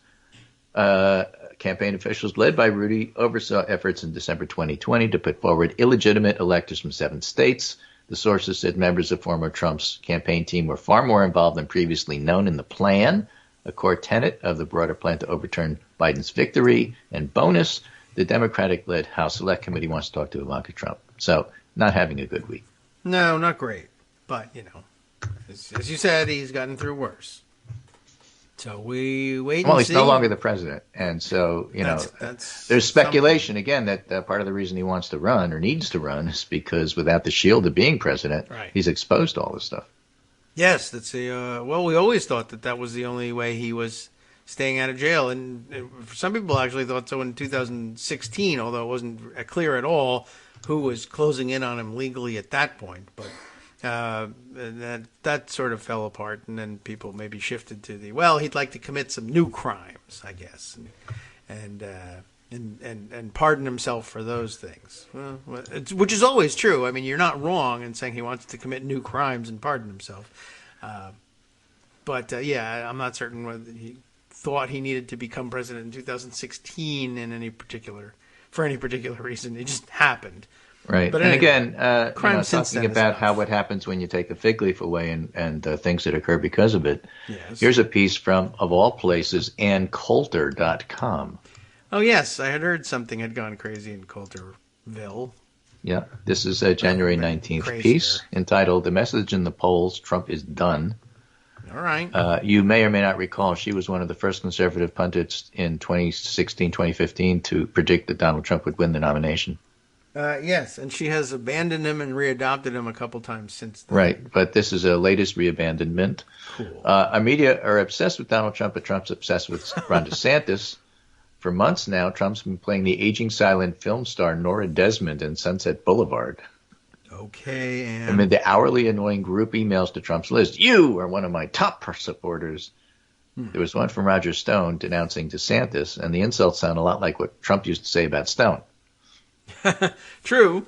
campaign officials led by Rudy oversaw efforts in December 2020 to put forward illegitimate electors from 7 states. The sources said members of former Trump's campaign team were far more involved than previously known in the plan, a core tenet of the broader plan to overturn Biden's victory. And bonus, the Democratic-led House Select Committee wants to talk to Ivanka Trump. So not having a good week. No, not great. But, as you said, he's gotten through worse. So we wait and see. Well, he's no longer the president. And so, that's there's speculation, again, that part of the reason he wants to run or needs to run is because without the shield of being president, he's exposed to all this stuff. Yes, that's we always thought that was the only way he was staying out of jail. And some people actually thought so in 2016, although it wasn't clear at all who was closing in on him legally at that point. But that sort of fell apart, and then people maybe shifted to he'd like to commit some new crimes, I guess, and pardon himself for those things. Well, which is always true. I mean, you're not wrong in saying he wants to commit new crimes and pardon himself. But I'm not certain whether he thought he needed to become president in 2016 for any particular reason. It just happened. Right. But anyway, and again, talking about what happens when you take the fig leaf away and things that occur because of it. Yes. Here's a piece from, of all places, AnnCoulter.com. Oh, yes. I had heard something had gone crazy in Coulterville. Yeah. This is a January 19th piece entitled "The Message in the Polls, Trump is Done." All right. You may or may not recall she was one of the first conservative pundits in 2016, 2015 to predict that Donald Trump would win the nomination. Yes, and she has abandoned him and readopted him a couple times since then. Right, but this is a latest reabandonment. Cool. Our media are obsessed with Donald Trump, but Trump's obsessed with Ron DeSantis. For months now, Trump's been playing the aging silent film star Nora Desmond in Sunset Boulevard. Okay, and amid the hourly annoying group emails to Trump's list, "You are one of my top supporters." There was one from Roger Stone denouncing DeSantis, and the insults sound a lot like what Trump used to say about Stone. True.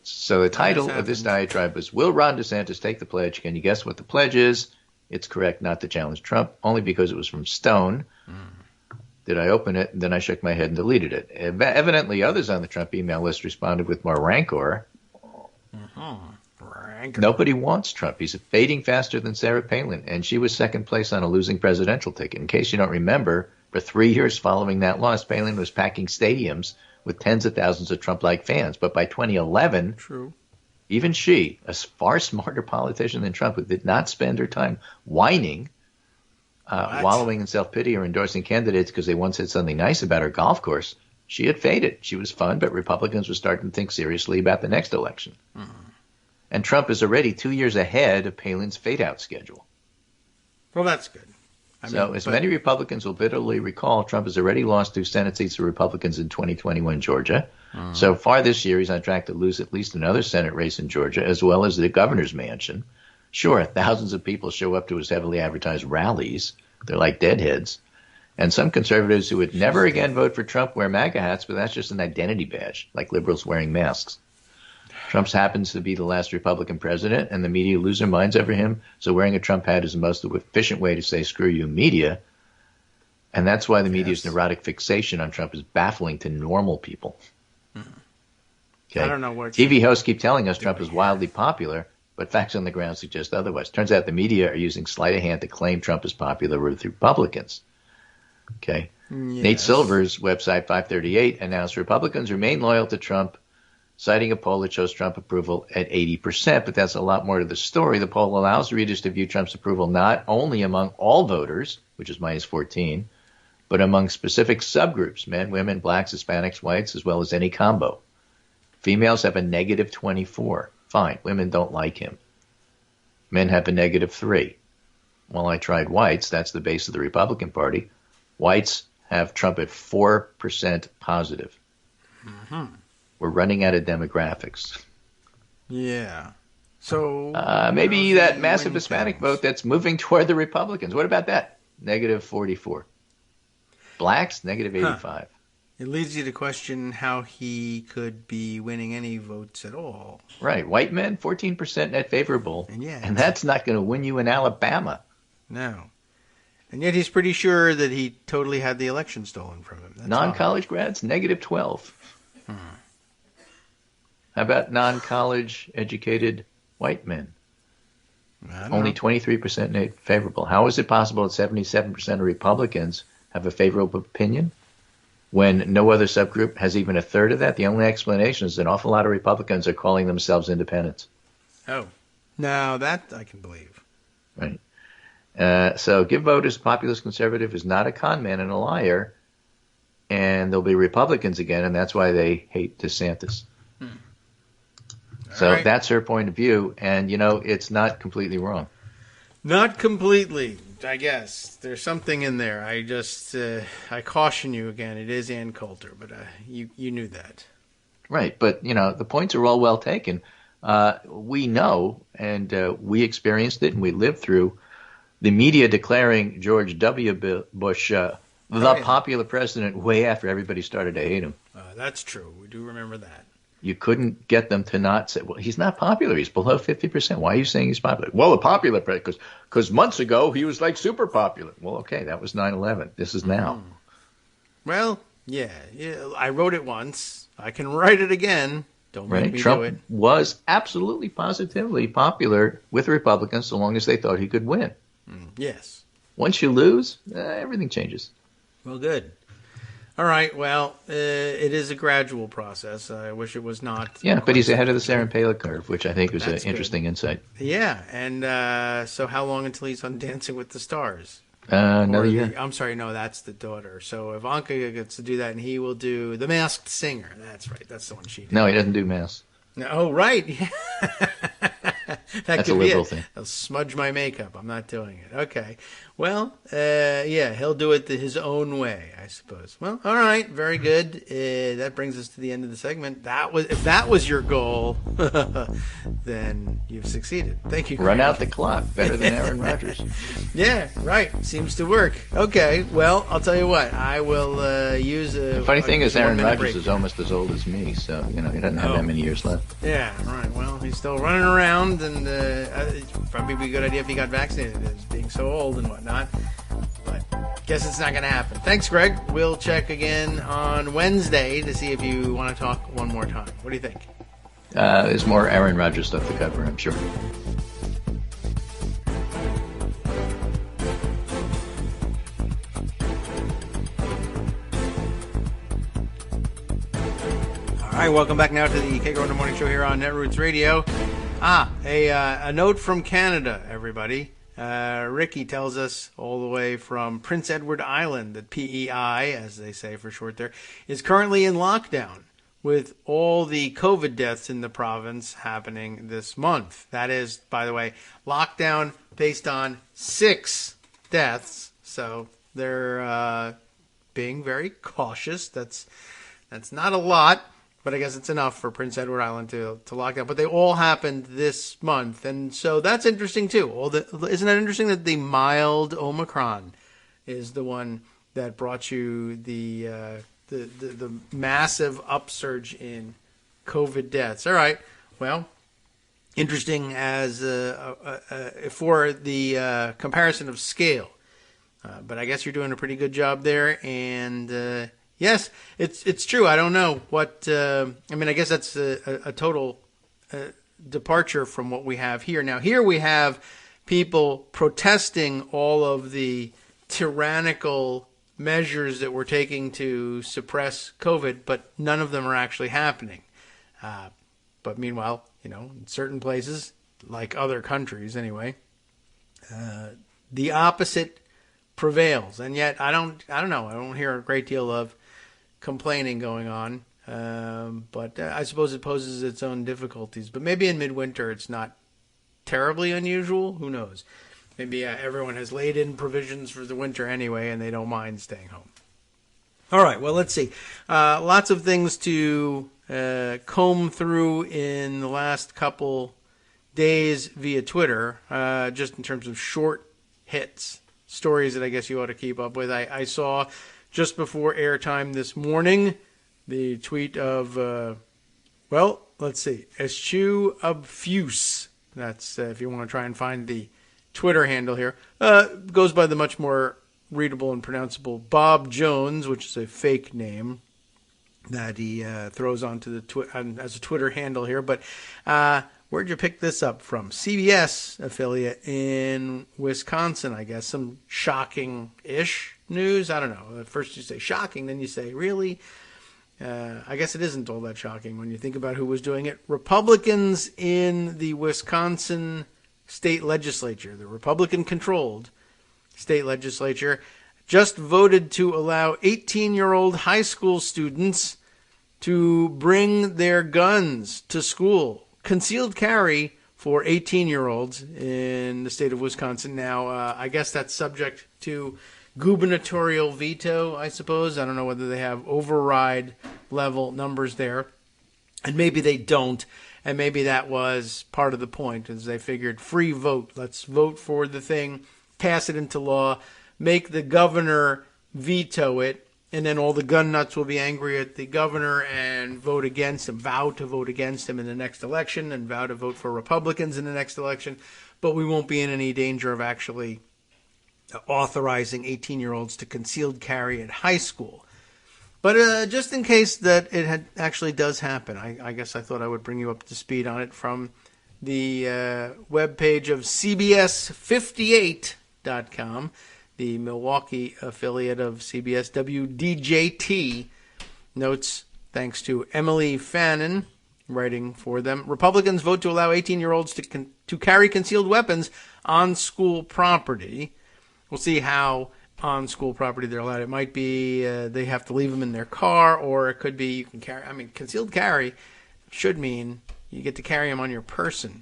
So the title of this diatribe was, "Will Ron DeSantis take the pledge? Can you guess what the pledge is?" It's correct not to challenge Trump, only because it was from Stone. Did I open it? And then I shook my head and deleted it. Evidently, others on the Trump email list responded with more rancor. Nobody wants Trump. He's fading faster than Sarah Palin, and she was second place on a losing presidential ticket. In case you don't remember, for 3 years following that loss, Palin was packing stadiums with tens of thousands of Trump-like fans. But by 2011, even she, a far smarter politician than Trump, who did not spend her time whining, wallowing in self-pity or endorsing candidates because they once said something nice about her golf course, she had faded. She was fun, but Republicans were starting to think seriously about the next election. And Trump is already 2 years ahead of Palin's fade-out schedule. Well, that's good. Many Republicans will bitterly recall, Trump has already lost 2 Senate seats to Republicans in 2021 Georgia. So far this year, he's on track to lose at least another Senate race in Georgia, as well as the governor's mansion. Sure, thousands of people show up to his heavily advertised rallies. They're like deadheads. And some conservatives who would never again vote for Trump wear MAGA hats, but that's just an identity badge, like liberals wearing masks. Trump happens to be the last Republican president, and the media lose their minds over him, so wearing a Trump hat is the most efficient way to say, "Screw you, media." And that's why the media's neurotic fixation on Trump is baffling to normal people. Okay? I don't know what TV hosts keep telling us Trump is wildly popular, but facts on the ground suggest otherwise. Turns out the media are using sleight of hand to claim Trump is popular with Republicans. Okay? Yes. Nate Silver's website, 538, announced Republicans remain loyal to Trump, citing a poll that shows Trump approval at 80%, but that's a lot more to the story. The poll allows readers to view Trump's approval not only among all voters, which is minus 14, but among specific subgroups, men, women, blacks, Hispanics, whites, as well as any combo. Females have a negative 24. Fine, women don't like him. Men have a negative 3. Well, I tried whites. That's the base of the Republican Party. Whites have Trump at 4% positive. We're running out of demographics. Yeah. So maybe that massive Hispanic vote that's moving toward the Republicans. What about that? Negative 44. Blacks, negative 85. It leads you to question how he could be winning any votes at all. Right. White men, 14% net favorable. And that's not going to win you in Alabama. No. And yet he's pretty sure that he totally had the election stolen from him. That's Non-college grads, -12. How about non-college educated white men? Only 23% favorable. How is it possible that 77% of Republicans have a favorable opinion when no other subgroup has even a third of that? The only explanation is an awful lot of Republicans are calling themselves independents. Oh, now that I can believe. Right. So give voters populist conservative is not a con man and a liar, and they'll be Republicans again, and that's why they hate DeSantis. So right. That's her point of view, and, it's not completely wrong. Not completely, I guess. There's something in there. I just, I caution you again. It is Ann Coulter, but you knew that. Right, but, the points are all well taken. We know, and we experienced it, and we lived through the media declaring George W. Bush the popular president way after everybody started to hate him. That's true. We do remember that. You couldn't get them to not say, well, he's not popular. He's below 50%. Why are you saying he's popular? Well, a popular president, because months ago he was like super popular. Well, okay, that was 9/11. This is now. Well, yeah, I wrote it once. I can write it again. Don't make me Trump do it. was absolutely positively popular with Republicans so long as they thought he could win. Yes. Once you lose, everything changes. Well, good. All right. Well, it is a gradual process. I wish it was not. Yeah, but he's ahead of the Sarah Palin curve, which I think was an interesting insight. Yeah. And so how long until he's on Dancing with the Stars? Another year. I'm sorry. No, that's the daughter. So Ivanka gets to do that, and he will do The Masked Singer. That's right. That's the one she did. No, he doesn't do Mass. No, oh, right. That's a liberal thing. I'll smudge my makeup. I'm not doing it. Okay. Well, yeah, he'll do it his own way, I suppose. Well, all right. Very good. That brings us to the end of the segment. If that was your goal, then you've succeeded. Thank you. Run out the clock. Better than Aaron Rodgers. Yeah, right. Seems to work. Okay. Well, I'll tell you what. I will use a... The funny thing is Aaron Rodgers is almost as old as me, so, he doesn't have that many years left. Yeah, right. Well, he's still running around, and it'd probably be a good idea if he got vaccinated, as being so old and whatnot. But guess it's not going to happen. Thanks, Greg. We'll check again on Wednesday to see if you want to talk one more time. What do you think? There's more Aaron Rodgers stuff to cover, I'm sure. All right, welcome back now to the Kagro in the Morning Show here on Netroots Radio. A note from Canada, everybody. Ricky tells us all the way from Prince Edward Island that PEI, as they say for short there, is currently in lockdown with all the COVID deaths in the province happening this month. That is, by the way, lockdown based on 6 deaths. So they're being very cautious. That's not a lot. But I guess it's enough for Prince Edward Island to lock down. But they all happened this month. And so that's interesting, too. Isn't that interesting that the mild Omicron is the one that brought you the massive upsurge in COVID deaths? All right. Well, interesting as for the comparison of scale. But I guess you're doing a pretty good job there. And... yes, it's true. I don't know what. I guess that's a total departure from what we have here. Now, here we have people protesting all of the tyrannical measures that we're taking to suppress COVID, but none of them are actually happening. But meanwhile, in certain places, like other countries anyway, the opposite prevails. And yet, I don't know. I don't hear a great deal of complaining going on, but I suppose it poses its own difficulties. But maybe in midwinter it's not terribly unusual. Who knows? Maybe everyone has laid in provisions for the winter anyway, and they don't mind staying home. All right, well, let's see. Lots of things to comb through in the last couple days via Twitter, just in terms of short hits, stories that I guess you ought to keep up with. I saw... just before airtime this morning, the tweet of, let's see, Eschew Obfuse. That's, if you want to try and find the Twitter handle here. Goes by the much more readable and pronounceable Bob Jones, which is a fake name that he throws onto the as a Twitter handle here. But where'd you pick this up from? CBS affiliate in Wisconsin, I guess. Some shocking-ish news. I don't know. At first you say shocking, then you say, really? I guess it isn't all that shocking when you think about who was doing it. Republicans in the Wisconsin state legislature, the Republican-controlled state legislature, just voted to allow 18-year-old high school students to bring their guns to school. Concealed carry for 18-year-olds in the state of Wisconsin. Now, I guess that's subject to gubernatorial veto, I suppose. I don't know whether they have override level numbers there. And maybe they don't. And maybe that was part of the point, as they figured, free vote. Let's vote for the thing, pass it into law, make the governor veto it, and then all the gun nuts will be angry at the governor and vote against him, vow to vote against him in the next election, and vow to vote for Republicans in the next election. But we won't be in any danger of actually authorizing 18-year-olds to concealed carry at high school. But just in case that it actually does happen, I guess I thought I would bring you up to speed on it from the webpage of CBS58.com, the Milwaukee affiliate of CBS, WDJT, notes, thanks to Emily Fannin, writing for them, Republicans vote to allow 18-year-olds to carry concealed weapons on school property. We'll see how on school property they're allowed. It might be they have to leave them in their car, or it could be you can carry. I mean, concealed carry should mean you get to carry them on your person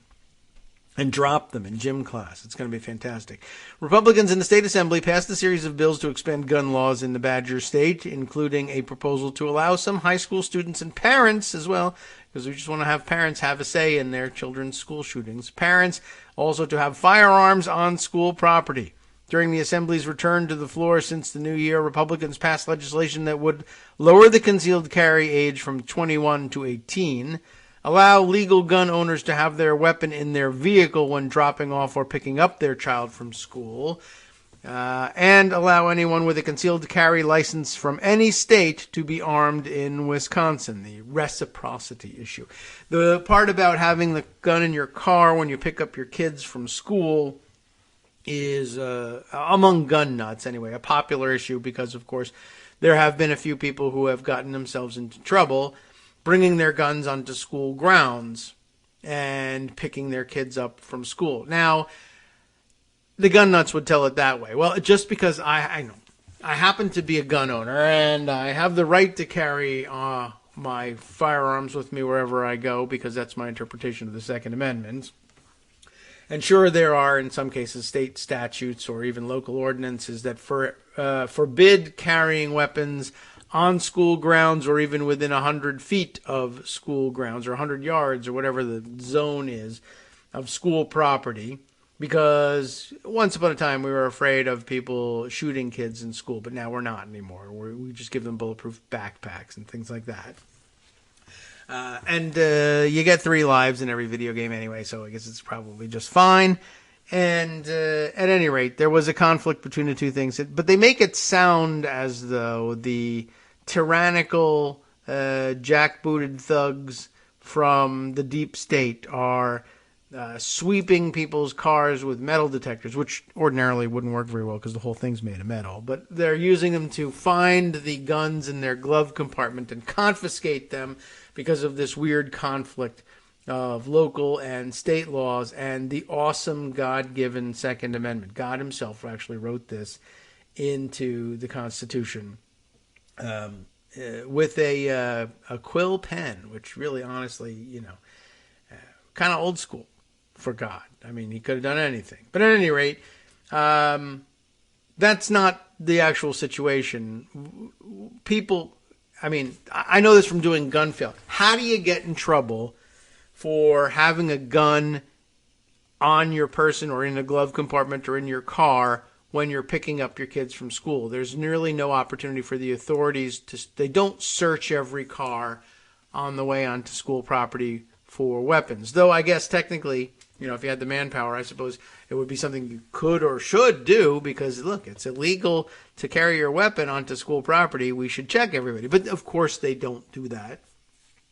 and drop them in gym class. It's going to be fantastic. Republicans in the state assembly passed a series of bills to expand gun laws in the Badger State, including a proposal to allow some high school students and parents as well, because we just want to have parents have a say in their children's school shootings. Parents also to have firearms on school property. During the Assembly's return to the floor since the new year, Republicans passed legislation that would lower the concealed carry age from 21 to 18, allow legal gun owners to have their weapon in their vehicle when dropping off or picking up their child from school, and allow anyone with a concealed carry license from any state to be armed in Wisconsin, the reciprocity issue. The part about having the gun in your car when you pick up your kids from school is, among gun nuts anyway, a popular issue because, of course, there have been a few people who have gotten themselves into trouble bringing their guns onto school grounds and picking their kids up from school. Now, the gun nuts would tell it that way. Well, just because I know I happen to be a gun owner and I have the right to carry my firearms with me wherever I go because that's my interpretation of the Second Amendment. And sure, there are, in some cases, state statutes or even local ordinances that forbid carrying weapons on school grounds or even within 100 feet of school grounds or 100 yards or whatever the zone is of school property, because once upon a time we were afraid of people shooting kids in school, but now we're not anymore. We just give them bulletproof backpacks and things like that. And you get 3 lives in every video game anyway, so I guess it's probably just fine. And at any rate, there was a conflict between the two things. But they make it sound as though the tyrannical, jackbooted thugs from the deep state are sweeping people's cars with metal detectors, which ordinarily wouldn't work very well because the whole thing's made of metal. But they're using them to find the guns in their glove compartment and confiscate them because of this weird conflict of local and state laws and the awesome God-given Second Amendment. God himself actually wrote this into the Constitution with a quill pen, which really, honestly, kind of old school for God. I mean, he could have done anything. But at any rate, that's not the actual situation. People, I mean, I know this from doing gun fail. How do you get in trouble for having a gun on your person or in a glove compartment or in your car when you're picking up your kids from school? There's nearly no opportunity for the authorities they don't search every car on the way onto school property for weapons. Though I guess technically if you had the manpower, I suppose it would be something you could or should do because, look, it's illegal to carry your weapon onto school property. We should check everybody. But, of course, they don't do that.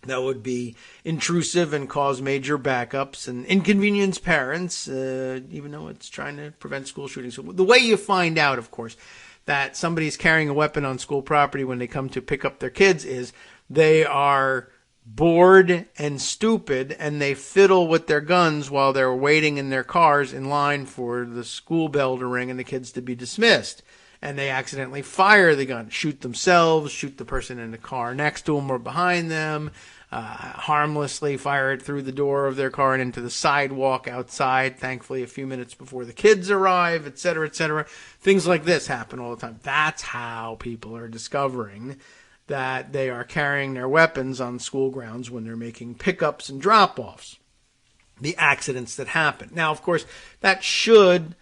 That would be intrusive and cause major backups and inconvenience parents, even though it's trying to prevent school shootings. So the way you find out, of course, that somebody's carrying a weapon on school property when they come to pick up their kids is they are bored and stupid, and they fiddle with their guns while they're waiting in their cars in line for the school bell to ring and the kids to be dismissed. And they accidentally fire the gun, shoot themselves, shoot the person in the car next to them or behind them, harmlessly fire it through the door of their car and into the sidewalk outside, thankfully a few minutes before the kids arrive, etc., etc. Things like this happen all the time. That's how people are discovering that they are carrying their weapons on school grounds when they're making pickups and drop-offs. The accidents that happen. Now, of course, that should,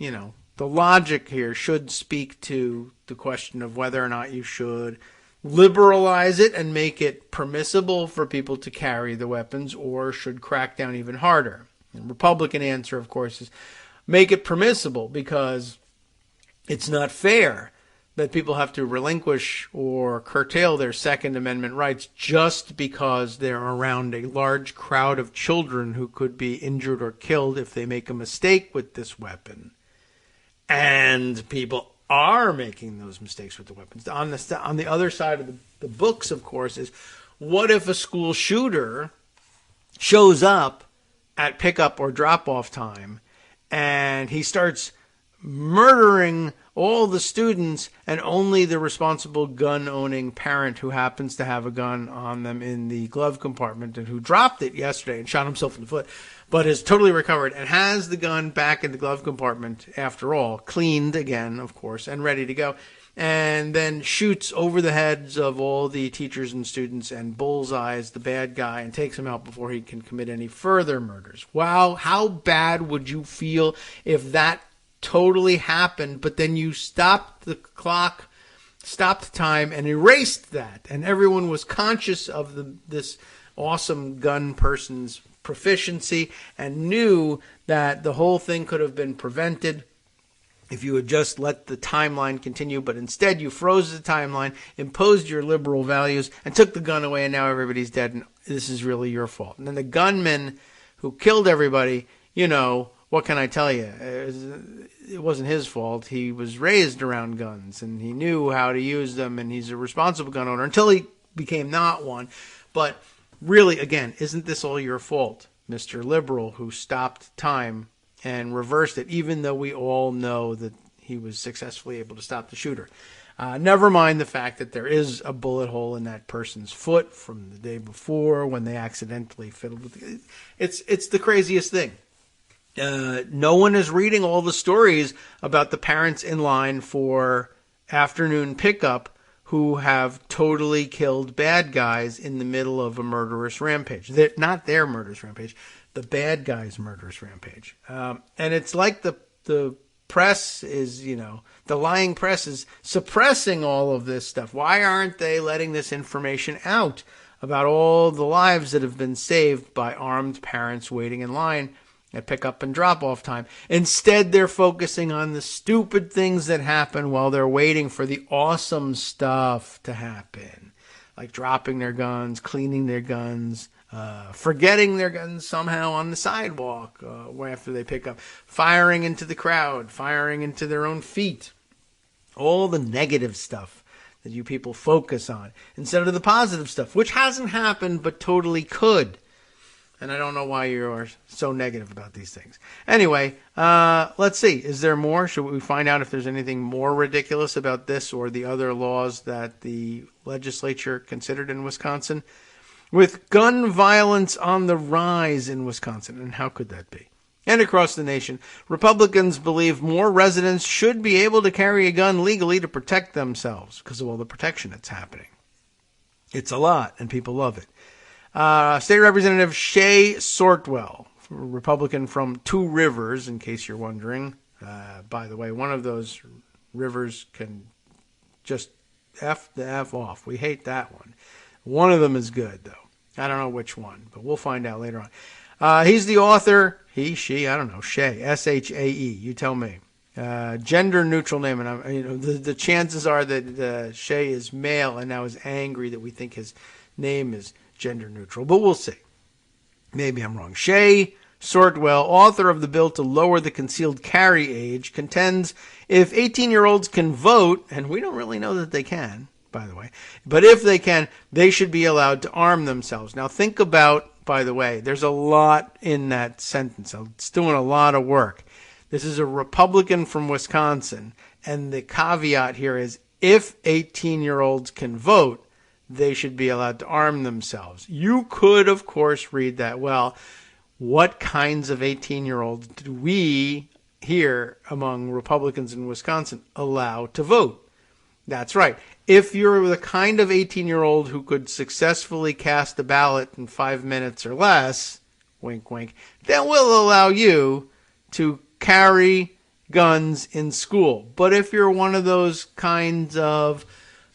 the logic here should speak to the question of whether or not you should liberalize it and make it permissible for people to carry the weapons, or should crack down even harder. The Republican answer, of course, is make it permissible because it's not fair that people have to relinquish or curtail their Second Amendment rights just because they're around a large crowd of children who could be injured or killed if they make a mistake with this weapon. And people are making those mistakes with the weapons. On the other side of the books, of course, is what if a school shooter shows up at pickup or drop-off time and he starts murdering all the students and only the responsible gun-owning parent who happens to have a gun on them in the glove compartment and who dropped it yesterday and shot himself in the foot, but is totally recovered and has the gun back in the glove compartment after all, cleaned again, of course, and ready to go, and then shoots over the heads of all the teachers and students and bullseyes the bad guy and takes him out before he can commit any further murders. Wow, how bad would you feel if that totally happened, but then you stopped the clock, stopped time, and erased that, and everyone was conscious of this awesome gun person's proficiency and knew that the whole thing could have been prevented if you had just let the timeline continue, but instead you froze the timeline, imposed your liberal values, and took the gun away, and now everybody's dead, and this is really your fault. And then the gunman who killed everybody, what can I tell you? It wasn't his fault. He was raised around guns, and he knew how to use them, and he's a responsible gun owner until he became not one. But really, again, isn't this all your fault, Mr. Liberal, who stopped time and reversed it, even though we all know that he was successfully able to stop the shooter? Never mind the fact that there is a bullet hole in that person's foot from the day before when they accidentally fiddled with it. It's the craziest thing. No one is reading all the stories about the parents in line for afternoon pickup who have totally killed bad guys in the middle of a murderous rampage. Not their murderous rampage, the bad guy's murderous rampage. And it's like the press is, the lying press is suppressing all of this stuff. Why aren't they letting this information out about all the lives that have been saved by armed parents waiting in line at pickup and drop-off time? Instead, they're focusing on the stupid things that happen while they're waiting for the awesome stuff to happen, like dropping their guns, cleaning their guns, forgetting their guns somehow on the sidewalk after they pick up, firing into the crowd, firing into their own feet. All the negative stuff that you people focus on instead of the positive stuff, which hasn't happened but totally could. And I don't know why you are so negative about these things. Anyway, let's see. Is there more? Should we find out if there's anything more ridiculous about this or the other laws that the legislature considered in Wisconsin? With gun violence on the rise in Wisconsin, and how could that be? And across the nation, Republicans believe more residents should be able to carry a gun legally to protect themselves because of all the protection that's happening. It's a lot, and people love it. State Representative Shay Sortwell, Republican from Two Rivers, in case you're wondering. By the way, one of those rivers can just F the F off. We hate that one. One of them is good, though. I don't know which one, but we'll find out later He's the author. He, she, I don't know. Shay, S-H-A-E. You tell me. Gender neutral name, and the chances are that Shay is male and now is angry that we think his name is gender neutral, but we'll see. Maybe I'm wrong. Shay Sortwell, author of the bill to lower the concealed carry age, contends if 18-year-olds can vote, and we don't really know that they can, by the way, but if they can, they should be allowed to arm themselves. Now think about, by the way, there's a lot in that sentence. It's doing a lot of work. This is a Republican from Wisconsin, and the caveat here is if 18-year-olds can vote, they should be allowed to arm themselves. You could, of course, read that, well, what kinds of 18-year-olds do we here among Republicans in Wisconsin allow to vote? That's right. If you're the kind of 18-year-old who could successfully cast a ballot in 5 minutes or less, wink, wink, then we'll allow you to carry guns in school. But if you're one of those kinds of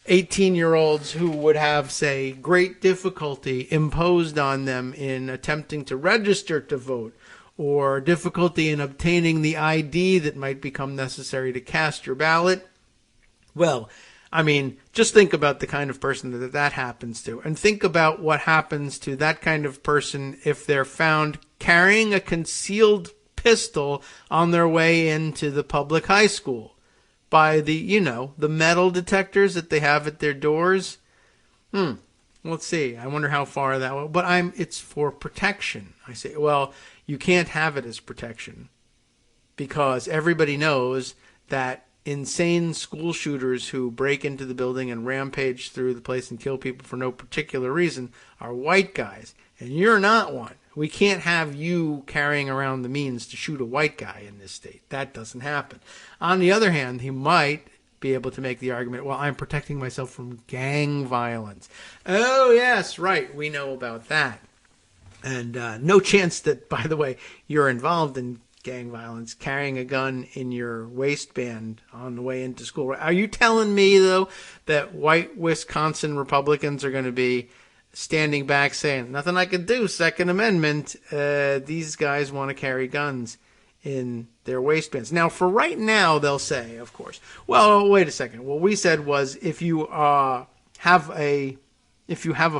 18-year-olds who would have, say, great difficulty imposed on them in attempting to register to vote, or difficulty in obtaining the ID that might become necessary to cast your ballot, well, I mean, just think about the kind of person that happens to, and think about what happens to that kind of person if they're found carrying a concealed pistol on their way into the public high school by the metal detectors that they have at their doors. Let's see. I wonder how far that will. But it's for protection. I say, well, you can't have it as protection because everybody knows that insane school shooters who break into the building and rampage through the place and kill people for no particular reason are white guys, and you're not one. We can't have you carrying around the means to shoot a white guy in this state. That doesn't happen. On the other hand, he might be able to make the argument, well, I'm protecting myself from gang violence. Oh, yes, right. We know about that. And no chance that, by the way, you're involved in gang violence, carrying a gun in your waistband on the way into school. Are you telling me, though, that white Wisconsin Republicans are going to be standing back saying, nothing I can do, Second Amendment, these guys want to carry guns in their waistbands? Now, for right now, they'll say, of course, well, wait a second. What we said was if you have a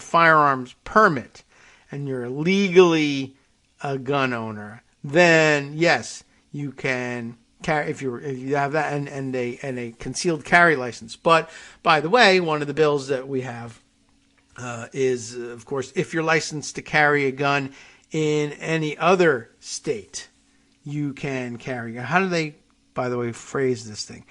firearms permit and you're legally a gun owner, then yes, you can carry if you have that and a concealed carry license. But by the way, one of the bills that we have is, of course, if you're licensed to carry a gun in any other state, you can carry. How do they, by the way, phrase this thing?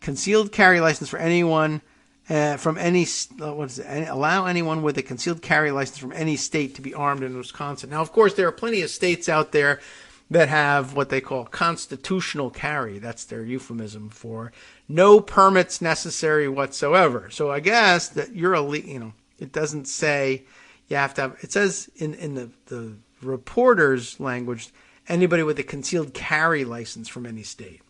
Concealed carry license for anyone from any, allow anyone with a concealed carry license from any state to be armed in Wisconsin. Now, of course, there are plenty of states out there that have what they call constitutional carry. That's their euphemism for no permits necessary whatsoever. So I guess that you're it doesn't say you have to have, it says in the reporter's language, anybody with a concealed carry license from any state.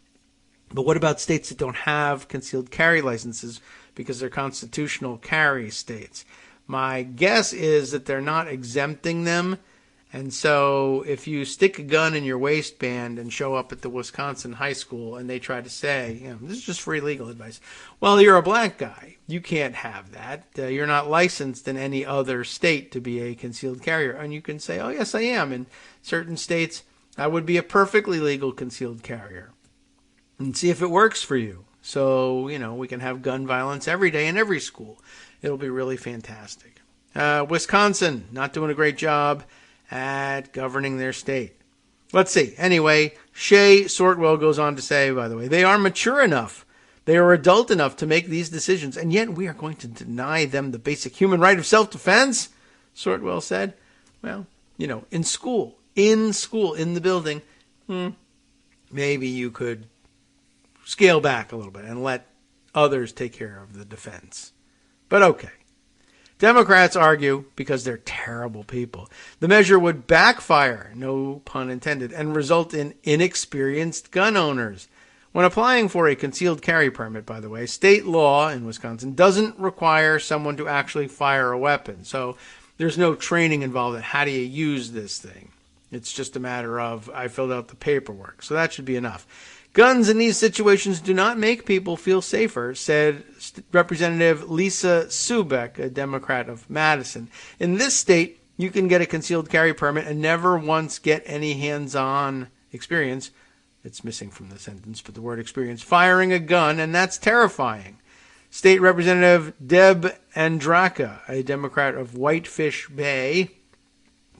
But what about states that don't have concealed carry licenses because they're constitutional carry states? My guess is that they're not exempting them. And so if you stick a gun in your waistband and show up at the Wisconsin high school and they try to say, this is just free legal advice. Well, you're a black guy. You can't have that. You're not licensed in any other state to be a concealed carrier. And you can say, oh, yes, I am. In certain states, I would be a perfectly legal concealed carrier. And see if it works for you. So, we can have gun violence every day in every school. It'll be really fantastic. Wisconsin, not doing a great job at governing their state. Let's see. Anyway, Shay Sortwell goes on to say, by the way, they are mature enough. They are adult enough to make these decisions, and yet we are going to deny them the basic human right of self-defense, Sortwell said. Well, in school, in the building, maybe you could scale back a little bit and let others take care of the defense. But okay. Democrats argue, because they're terrible people, the measure would backfire, no pun intended, and result in inexperienced gun owners. When applying for a concealed carry permit, by the way, state law in Wisconsin doesn't require someone to actually fire a weapon. So there's no training involved in how do you use this thing. It's just a matter of, I filled out the paperwork. So that should be enough. Guns in these situations do not make people feel safer, said Representative Lisa Subeck, a Democrat of Madison. In this state, you can get a concealed carry permit and never once get any hands-on experience. It's missing from the sentence, but the word experience, firing a gun, and that's terrifying. State Representative Deb Andraka, a Democrat of Whitefish Bay,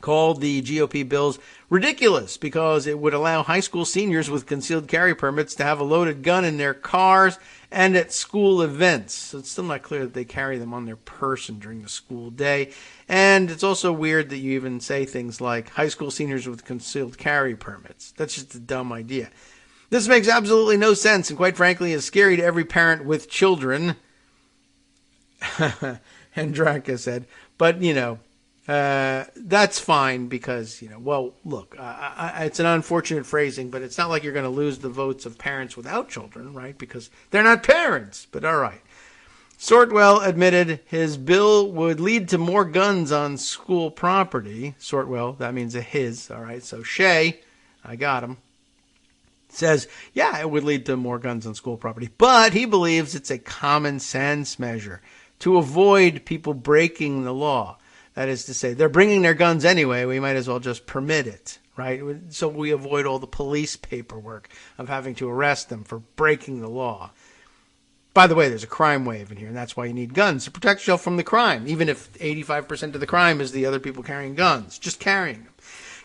called the GOP bills ridiculous because it would allow high school seniors with concealed carry permits to have a loaded gun in their cars and at school events. So it's still not clear that they carry them on their person during the school day. And it's also weird that you even say things like high school seniors with concealed carry permits. That's just a dumb idea. This makes absolutely no sense and quite frankly is scary to every parent with children, Andraka said. But, that's fine because, well, look, it's an unfortunate phrasing, but it's not like you're going to lose the votes of parents without children, right? Because they're not parents, but all right. Sortwell admitted his bill would lead to more guns on school property. Sortwell, that means a his, all right? So Shea, I got him, says, yeah, it would lead to more guns on school property, but he believes it's a common sense measure to avoid people breaking the law. That is to say, they're bringing their guns anyway. We might as well just permit it, right? So we avoid all the police paperwork of having to arrest them for breaking the law. By the way, there's a crime wave in here, and that's why you need guns to protect yourself from the crime, even if 85% of the crime is the other people carrying guns, just carrying them.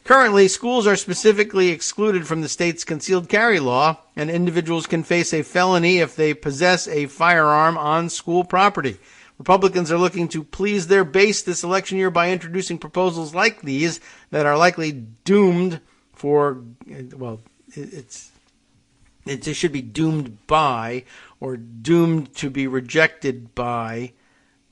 Currently, schools are specifically excluded from the state's concealed carry law, and individuals can face a felony if they possess a firearm on school property. Republicans are looking to please their base this election year by introducing proposals like these that are likely doomed for, well, it should be doomed by or doomed to be rejected by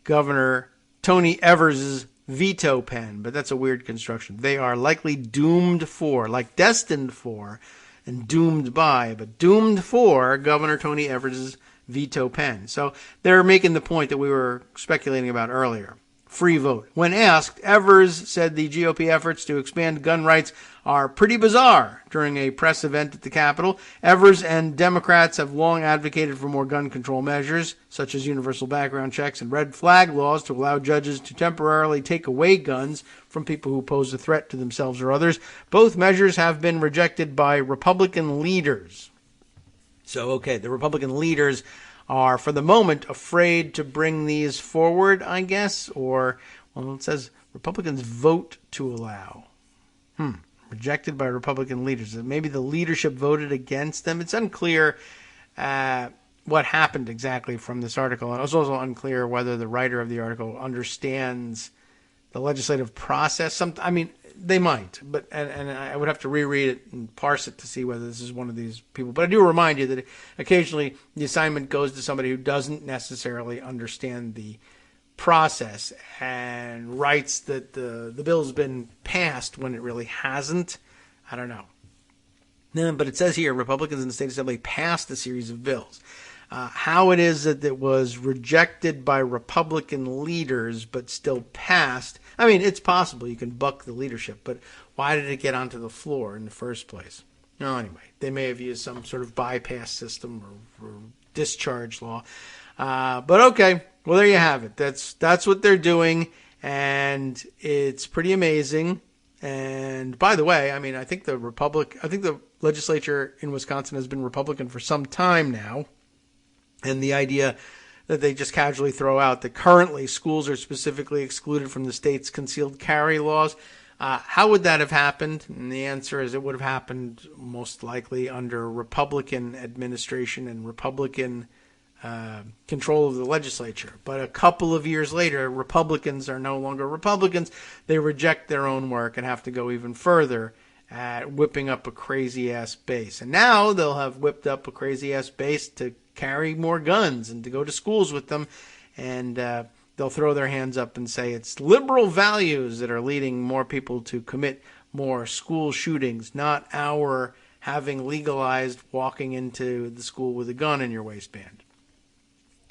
Governor Tony Evers' veto pen. But that's a weird construction. They are likely doomed for, like destined for, and doomed by, but doomed for Governor Tony Evers' veto pen. So they're making the point that we were speculating about earlier. Free vote. When asked, Evers said the GOP efforts to expand gun rights are pretty bizarre. During a press event at the Capitol, Evers and Democrats have long advocated for more gun control measures, such as universal background checks and red flag laws to allow judges to temporarily take away guns from people who pose a threat to themselves or others. Both measures have been rejected by Republican leaders. So, okay, the Republican leaders are, for the moment, afraid to bring these forward, I guess. Or, well, it says Republicans vote to allow. Rejected by Republican leaders. Maybe the leadership voted against them. It's unclear what happened exactly from this article. And it's also unclear whether the writer of the article understands the legislative process. I mean, they might, but and I would have to reread it and parse it to see whether this is one of these people. But I do remind you that occasionally the assignment goes to somebody who doesn't necessarily understand the process and writes that the bill's been passed when it really hasn't. I don't know. No, but it says here, Republicans in the State Assembly passed a series of bills. How it is that it was rejected by Republican leaders but still passed, I mean, it's possible you can buck the leadership, but why did it get onto the floor in the first place? No, anyway, they may have used some sort of bypass system or discharge law. But okay, well, there you have it. That's what they're doing, and it's pretty amazing. And by the way, I mean, I think the legislature in Wisconsin has been Republican for some time now. And the idea that they just casually throw out that currently schools are specifically excluded from the state's concealed carry laws, how would that have happened? And the answer is it would have happened most likely under Republican administration and Republican control of the legislature. But a couple of years later, Republicans are no longer Republicans. They reject their own work and have to go even further at whipping up a crazy-ass base. And now they'll have whipped up a crazy-ass base to carry more guns and to go to schools with them. And they'll throw their hands up and say it's liberal values that are leading more people to commit more school shootings, not our having legalized walking into the school with a gun in your waistband.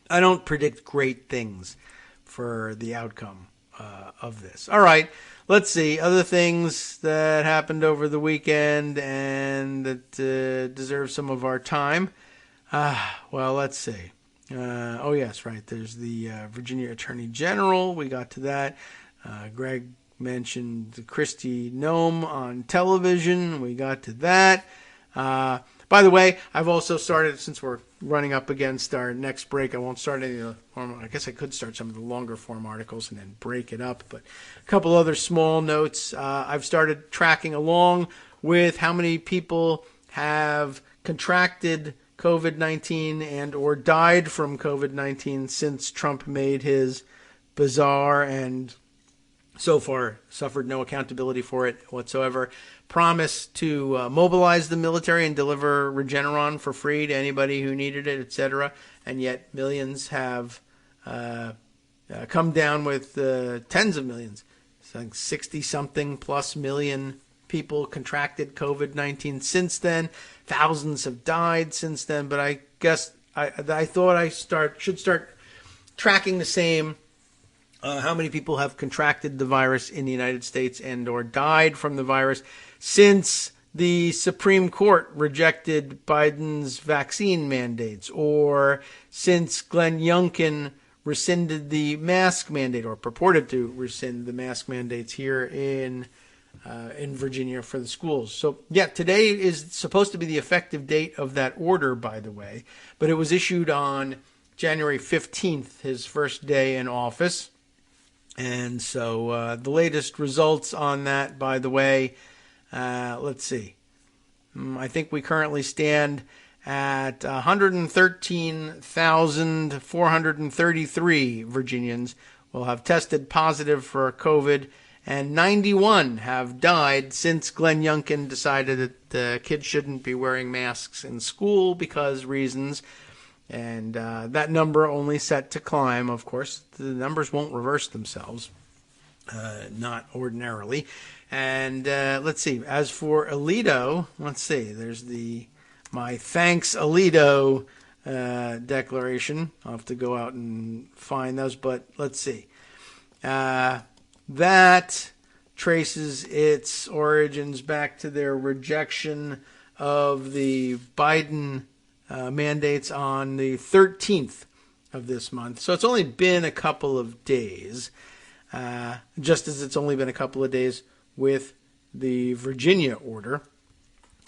I don't predict great things for the outcome of this. All right, let's see. Other things that happened over the weekend and that deserve some of our time. Well, let's see. Oh, yes, right. There's the Virginia Attorney General. We got to that. Greg mentioned Kristi Noem on television. We got to that. By the way, I've also started, since we're running up against our next break, I won't start any of the form. I guess I could start some of the longer form articles and then break it up. But a couple other small notes. I've started tracking along with how many people have contracted COVID-19 and or died from COVID-19 since Trump made his bizarre and so far suffered no accountability for it whatsoever promise to mobilize the military and deliver Regeneron for free to anybody who needed it, etc. And yet millions have come down with tens of millions. It's like 60-something plus million people contracted COVID-19 since then. Thousands have died since then. But I guess I thought I should start tracking the same. How many people have contracted the virus in the United States and or died from the virus since the Supreme Court rejected Biden's vaccine mandates, or since Glenn Youngkin rescinded the mask mandate, or purported to rescind the mask mandates here in Virginia for the schools. So, yeah, today is supposed to be the effective date of that order, by the way, but it was issued on January 15th, his first day in office. And so the latest results on that, by the way, let's see. I think we currently stand at 113,433 Virginians will have tested positive for COVID, and 91 have died since Glenn Youngkin decided that kids shouldn't be wearing masks in school because reasons. And that number only set to climb. Of course, the numbers won't reverse themselves, not ordinarily. And let's see. As for Alito, let's see. There's my thanks Alito declaration. I'll have to go out and find those, but let's see. That traces its origins back to their rejection of the Biden mandates on the 13th of this month. So it's only been a couple of days, just as it's only been a couple of days with the Virginia order.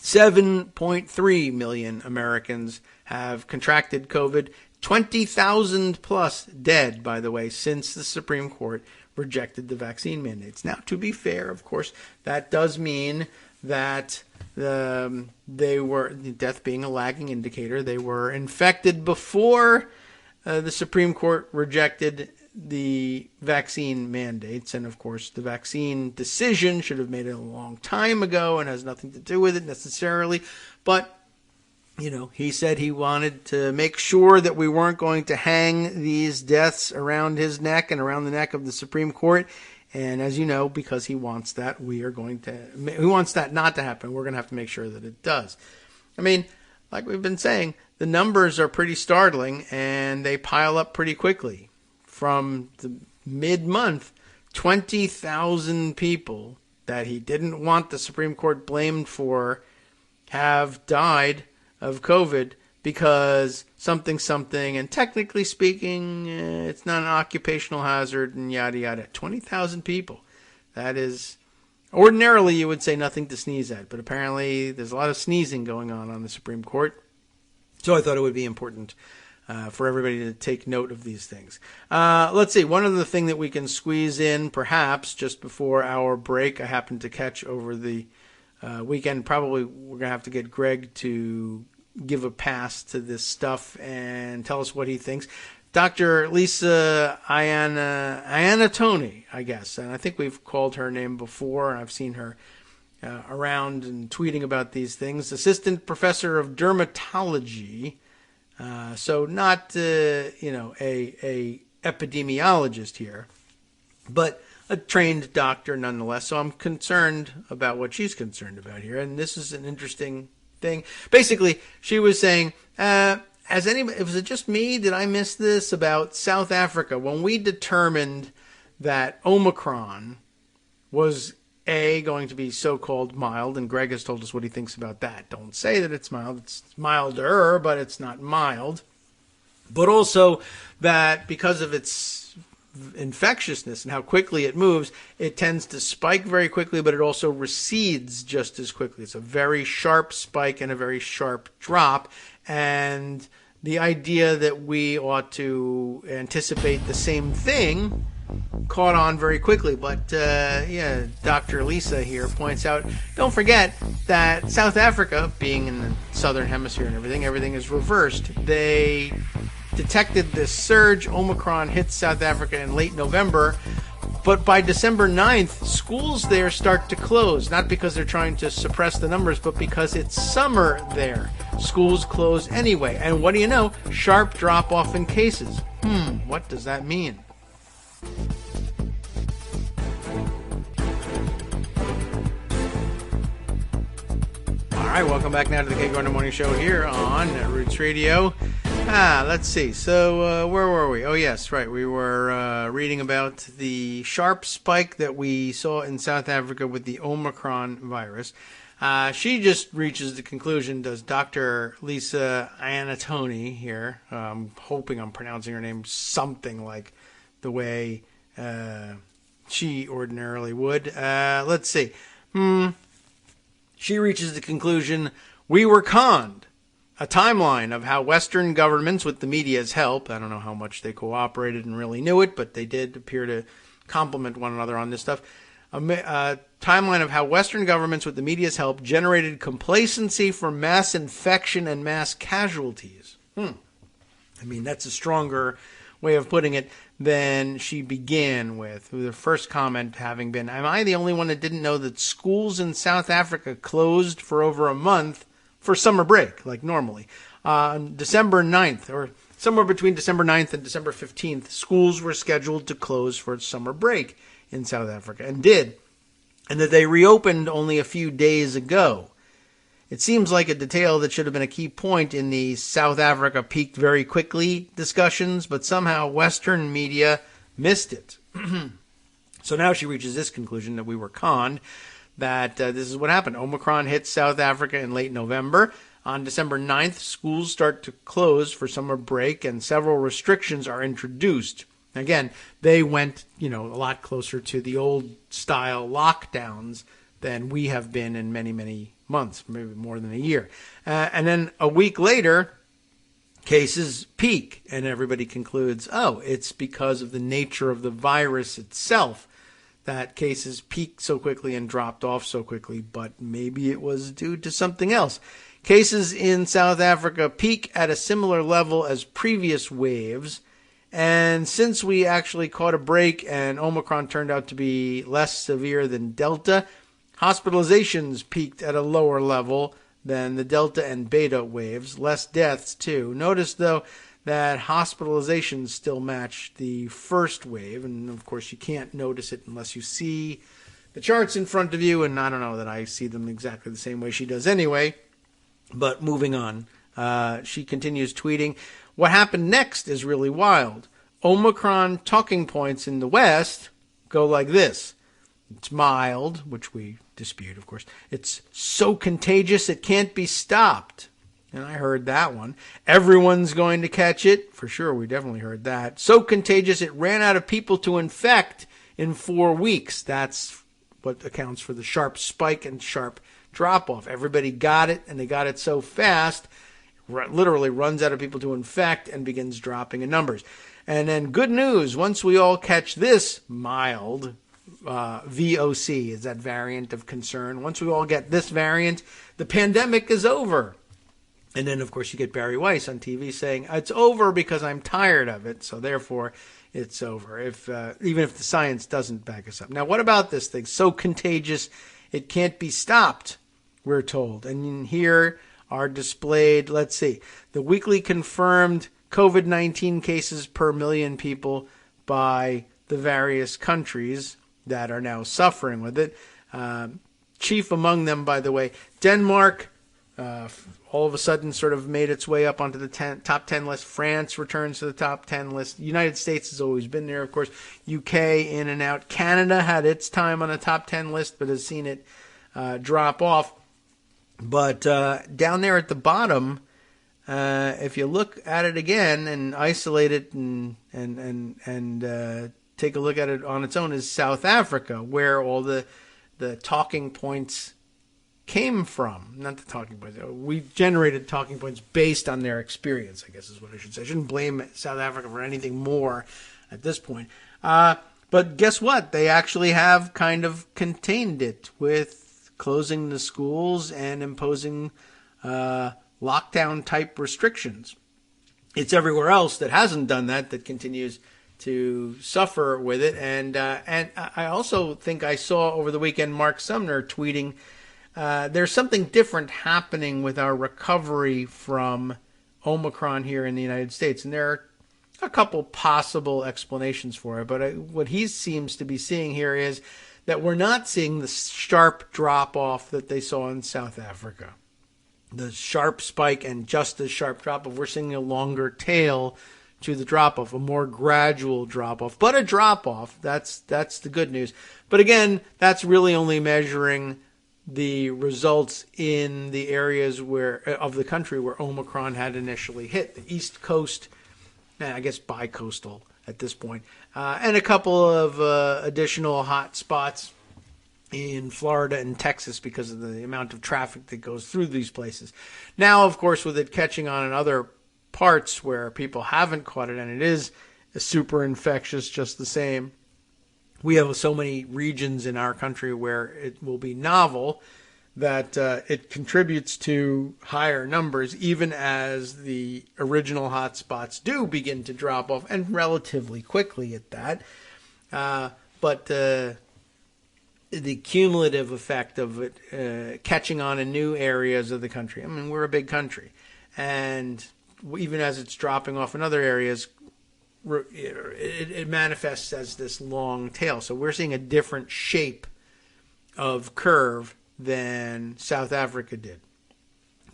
7.3 million Americans have contracted COVID, 20,000 plus dead, by the way, since the Supreme Court rejected the vaccine mandates. Now, to be fair, of course, that does mean that they were, death being a lagging indicator, they were infected before the Supreme Court rejected the vaccine mandates. And of course, the vaccine decision should have made it a long time ago and has nothing to do with it necessarily. But, you know, he said he wanted to make sure that we weren't going to hang these deaths around his neck and around the neck of the Supreme Court. And as you know, because he wants that, he wants that not to happen. We're going to have to make sure that it does. I mean, like we've been saying, the numbers are pretty startling and they pile up pretty quickly. From the mid-month, 20,000 people that he didn't want the Supreme Court blamed for have died of COVID because something, and technically speaking, it's not an occupational hazard and yada, yada. 20,000 people. That is, ordinarily you would say nothing to sneeze at, but apparently there's a lot of sneezing going on the Supreme Court. So I thought it would be important for everybody to take note of these things. Let's see, one other thing that we can squeeze in, perhaps, just before our break, I happened to catch over the weekend. Probably we're going to have to get Greg to give a pass to this stuff and tell us what he thinks. Dr. Lisa Iannatoni, I guess, and I think we've called her name before, and I've seen her around and tweeting about these things. Assistant Professor of Dermatology, so not a epidemiologist here, but a trained doctor nonetheless. So I'm concerned about what she's concerned about here, and this is an interesting thing. Basically, she was saying, was it just me? Did I miss this about South Africa? When we determined that Omicron was going to be so-called mild, and Greg has told us what he thinks about that. Don't say that it's mild. It's milder, but it's not mild. But also that because of its infectiousness and how quickly it moves, it tends to spike very quickly, but it also recedes just as quickly. It's a very sharp spike and a very sharp drop. And the idea that we ought to anticipate the same thing caught on very quickly. But Dr. Lisa here points out, don't forget that South Africa, being in the southern hemisphere and everything is reversed. They detected this surge. Omicron hits South Africa in late November, but by December 9th, schools there start to close, not because they're trying to suppress the numbers, but because it's summer there. Schools close anyway, and what do you know? Sharp drop-off in cases. What does that mean? All right, welcome back now to the Kagro in the Morning Show here on Roots Radio. Let's see. So where were we? Oh, yes, right. We were reading about the sharp spike that we saw in South Africa with the Omicron virus. She just reaches the conclusion, does Dr. Lisa Anatoni here, I'm hoping I'm pronouncing her name something like the way she ordinarily would. Let's see. She reaches the conclusion, we were conned. A timeline of how Western governments, with the media's help, I don't know how much they cooperated and really knew it, but they did appear to complement one another on this stuff. A timeline of how Western governments, with the media's help, generated complacency for mass infection and mass casualties. I mean, that's a stronger way of putting it than she began with the first comment having been, am I the only one that didn't know that schools in South Africa closed for over a month for summer break, like normally? On December 9th, or somewhere between December 9th and December 15th, schools were scheduled to close for summer break in South Africa, and did. And that they reopened only a few days ago. It seems like a detail that should have been a key point in the South Africa peaked very quickly discussions, but somehow Western media missed it. So now she reaches this conclusion that we were conned, that this is what happened. Omicron hit South Africa in late November. On December 9th, schools start to close for summer break, and several restrictions are introduced. Again, they went, a lot closer to the old-style lockdowns than we have been in many, many months, maybe more than a year. And then a week later, cases peak, and everybody concludes, it's because of the nature of the virus itself that cases peaked so quickly and dropped off so quickly, but maybe it was due to something else. Cases in South Africa peak at a similar level as previous waves, and since we actually caught a break and Omicron turned out to be less severe than Delta, hospitalizations peaked at a lower level than the Delta and Beta waves, less deaths too. Notice, though, that hospitalizations still match the first wave, and of course you can't notice it unless you see the charts in front of you, and I don't know that I see them exactly the same way she does anyway. But moving on, she continues tweeting, what happened next is really wild. Omicron talking points in the West go like this. It's mild, which we dispute, of course. It's so contagious it can't be stopped. And I heard that one. Everyone's going to catch it. For sure, we definitely heard that. So contagious it ran out of people to infect in 4 weeks. That's what accounts for the sharp spike and sharp drop-off. Everybody got it, and they got it so fast, literally runs out of people to infect and begins dropping in numbers. And then good news, once we all catch this mild VOC, is that variant of concern, once we all get this variant, the pandemic is over. And then, of course, you get Barry Weiss on TV saying, it's over because I'm tired of it, so therefore it's over, even if the science doesn't back us up. Now, what about this thing? So contagious, it can't be stopped, we're told. And here are displayed, let's see, the weekly confirmed COVID-19 cases per million people by the various countries that are now suffering with it. Chief among them, by the way, Denmark, all of a sudden sort of made its way up onto the top 10 list. France returns to the top 10 list. The United States has always been there, of course. UK in and out. Canada had its time on the top 10 list, but has seen it drop off. But down there at the bottom, if you look at it again and isolate it and take a look at it on its own, is South Africa, where all the talking points came from. Not the talking points. We generated talking points based on their experience, I guess is what I should say. I shouldn't blame South Africa for anything more at this point. But guess what? They actually have kind of contained it with closing the schools and imposing lockdown-type restrictions. It's everywhere else that hasn't done that continues to suffer with it. And I also think I saw over the weekend Mark Sumner tweeting, there's something different happening with our recovery from Omicron here in the United States. And there are a couple possible explanations for it. But what he seems to be seeing here is that we're not seeing the sharp drop-off that they saw in South Africa. The sharp spike and just as sharp drop-off. We're seeing a longer tail to the drop-off, a more gradual drop-off. But a drop-off, that's the good news. But again, that's really only measuring the results in the areas of the country where Omicron had initially hit. The East Coast, I guess bi-coastal at this point, and a couple of additional hot spots in Florida and Texas because of the amount of traffic that goes through these places. Now, of course, with it catching on in other parts where people haven't caught it, and it is super infectious just the same, we have so many regions in our country where it will be novel that it contributes to higher numbers, even as the original hotspots do begin to drop off, and relatively quickly at that. But the cumulative effect of it catching on in new areas of the country. I mean, we're a big country, and even as it's dropping off in other areas, it manifests as this long tail. So we're seeing a different shape of curve than South Africa did.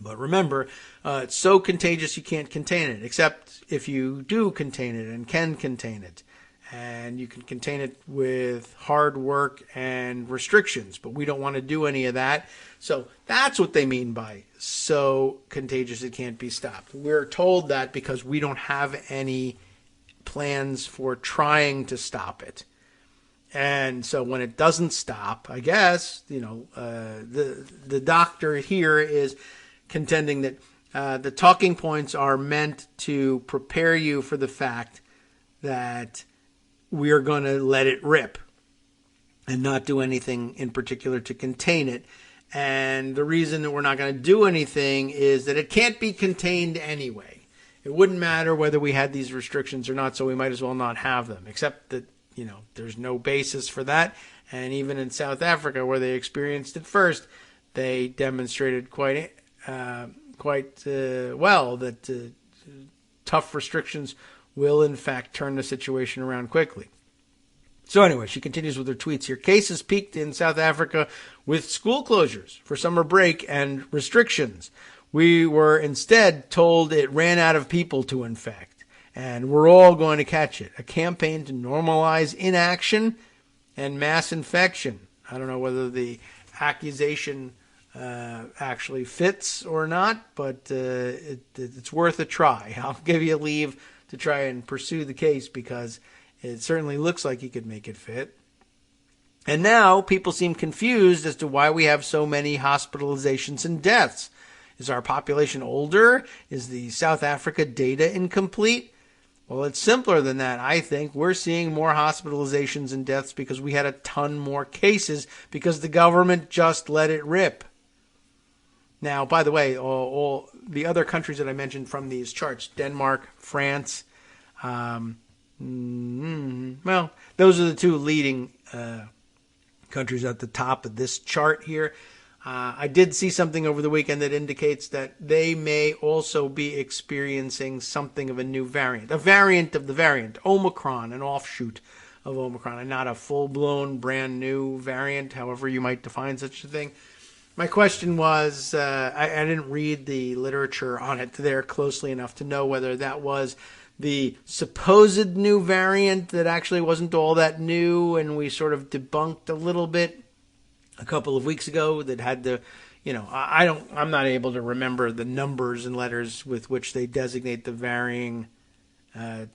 But remember, it's so contagious you can't contain it, except if you do contain it and can contain it. And you can contain it with hard work and restrictions, but we don't want to do any of that. So that's what they mean by so contagious it can't be stopped. We're told that because we don't have any plans for trying to stop it. And so when it doesn't stop, I guess, the doctor here is contending that the talking points are meant to prepare you for the fact that we are going to let it rip and not do anything in particular to contain it. And the reason that we're not going to do anything is that it can't be contained anyway. It wouldn't matter whether we had these restrictions or not, so we might as well not have them, except that, there's no basis for that. And even in South Africa, where they experienced it first, they demonstrated quite well that tough restrictions will, in fact, turn the situation around quickly. So anyway, she continues with her tweets here. Cases peaked in South Africa with school closures for summer break and restrictions. We were instead told it ran out of people to infect, and we're all going to catch it. A campaign to normalize inaction and mass infection. I don't know whether the accusation actually fits or not, but it's worth a try. I'll give you leave to try and pursue the case because it certainly looks like he could make it fit. And now people seem confused as to why we have so many hospitalizations and deaths. Is our population older? Is the South Africa data incomplete? Well, it's simpler than that, I think. We're seeing more hospitalizations and deaths because we had a ton more cases because the government just let it rip. Now, by the way, all the other countries that I mentioned from these charts, Denmark, France, well, those are the two leading countries at the top of this chart here. I did see something over the weekend that indicates that they may also be experiencing something of a new variant, a variant of the variant, Omicron, an offshoot of Omicron, and not a full-blown brand new variant, however you might define such a thing. My question was, I didn't read the literature on it there closely enough to know whether that was the supposed new variant that actually wasn't all that new, and we sort of debunked a little bit a couple of weeks ago that had the, I'm not able to remember the numbers and letters with which they designate the varying, the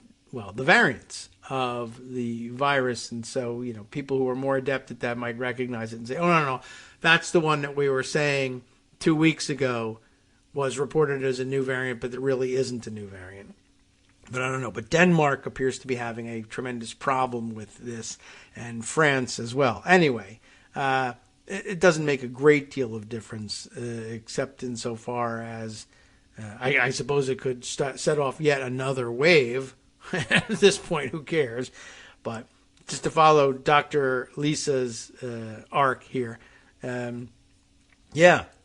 variants of the virus. And so, people who are more adept at that might recognize it and say, oh, no, that's the one that we were saying 2 weeks ago was reported as a new variant, but it really isn't a new variant. But I don't know. But Denmark appears to be having a tremendous problem with this, and France as well. Anyway, it doesn't make a great deal of difference, except insofar as I suppose it could set off yet another wave. At this point, who cares? But just to follow Dr. Lisa's arc here,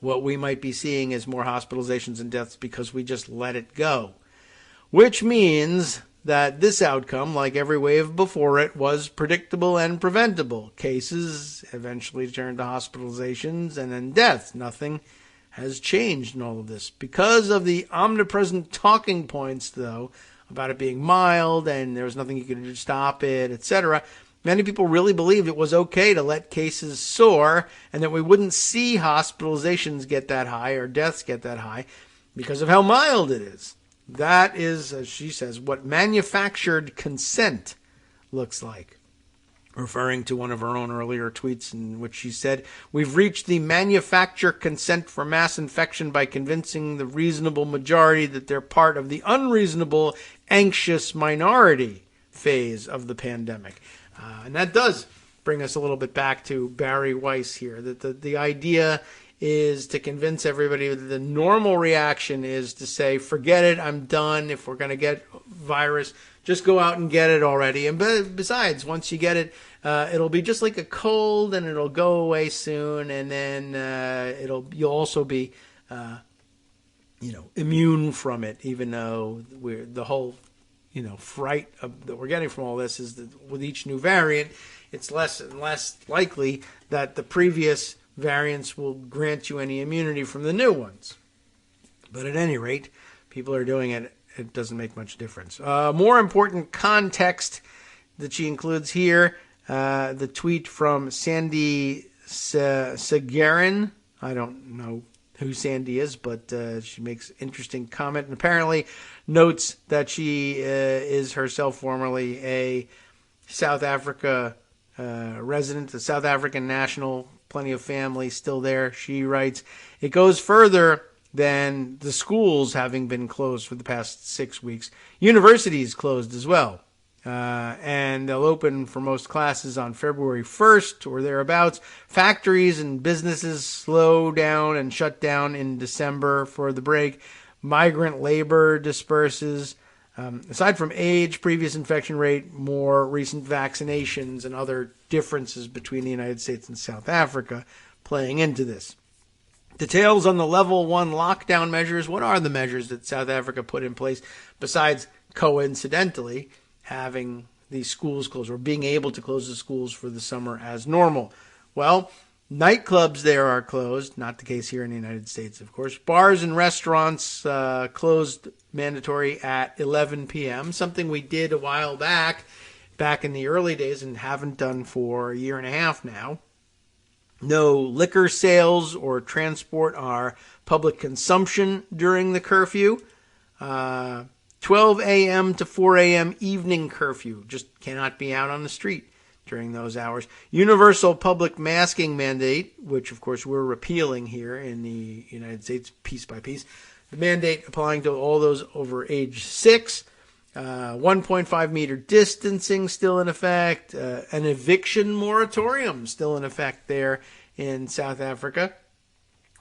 what we might be seeing is more hospitalizations and deaths because we just let it go. Which means that this outcome, like every wave before it, was predictable and preventable. Cases eventually turned to hospitalizations and then deaths. Nothing has changed in all of this. Because of the omnipresent talking points, though, about it being mild and there was nothing you could do to stop it, etc., many people really believed it was okay to let cases soar and that we wouldn't see hospitalizations get that high or deaths get that high because of how mild it is. That is, as she says, what manufactured consent looks like. Referring to one of her own earlier tweets in which she said, "We've reached the manufacture consent for mass infection by convincing the reasonable majority that they're part of the unreasonable, anxious minority phase of the pandemic." And that does bring us a little bit back to Barry Weiss here, that the idea is to convince everybody that the normal reaction is to say, forget it, I'm done. If we're going to get virus, just go out and get it already. And besides, once you get it, it'll be just like a cold and it'll go away soon. And then you'll also be, immune from it, even though the whole, fright that we're getting from all this is that with each new variant, it's less and less likely that the previous variants will grant you any immunity from the new ones. But at any rate, people are doing it. It doesn't make much difference. More important context that she includes here, the tweet from Sandy Sagarin. I don't know who Sandy is, but she makes interesting comment and apparently notes that she is herself formerly a South Africa resident, a South African national, plenty of family still there. She writes, "It goes further than the schools having been closed for the past 6 weeks. Universities closed as well. And they'll open for most classes on February 1st or thereabouts. Factories and businesses slow down and shut down in December for the break. Migrant labor disperses. Aside from age, previous infection rate, more recent vaccinations, and other differences between the United States and South Africa playing into this. Details on the level 1 lockdown measures. What are the measures that South Africa put in place besides, coincidentally, having these schools closed or being able to close the schools for the summer as normal? Well, nightclubs there are closed. Not the case here in the United States, of course. Bars and restaurants closed mandatory at 11 p.m., something we did a while back in the early days and haven't done for a year and a half now. No liquor sales or transport are public consumption during the curfew. 12 a.m. to 4 a.m. evening curfew. Just cannot be out on the street during those hours. Universal public masking mandate, which of course we're repealing here in the United States piece by piece. The mandate applying to all those over age 6. 1.5 meter distancing still in effect. An eviction moratorium still in effect there in South Africa,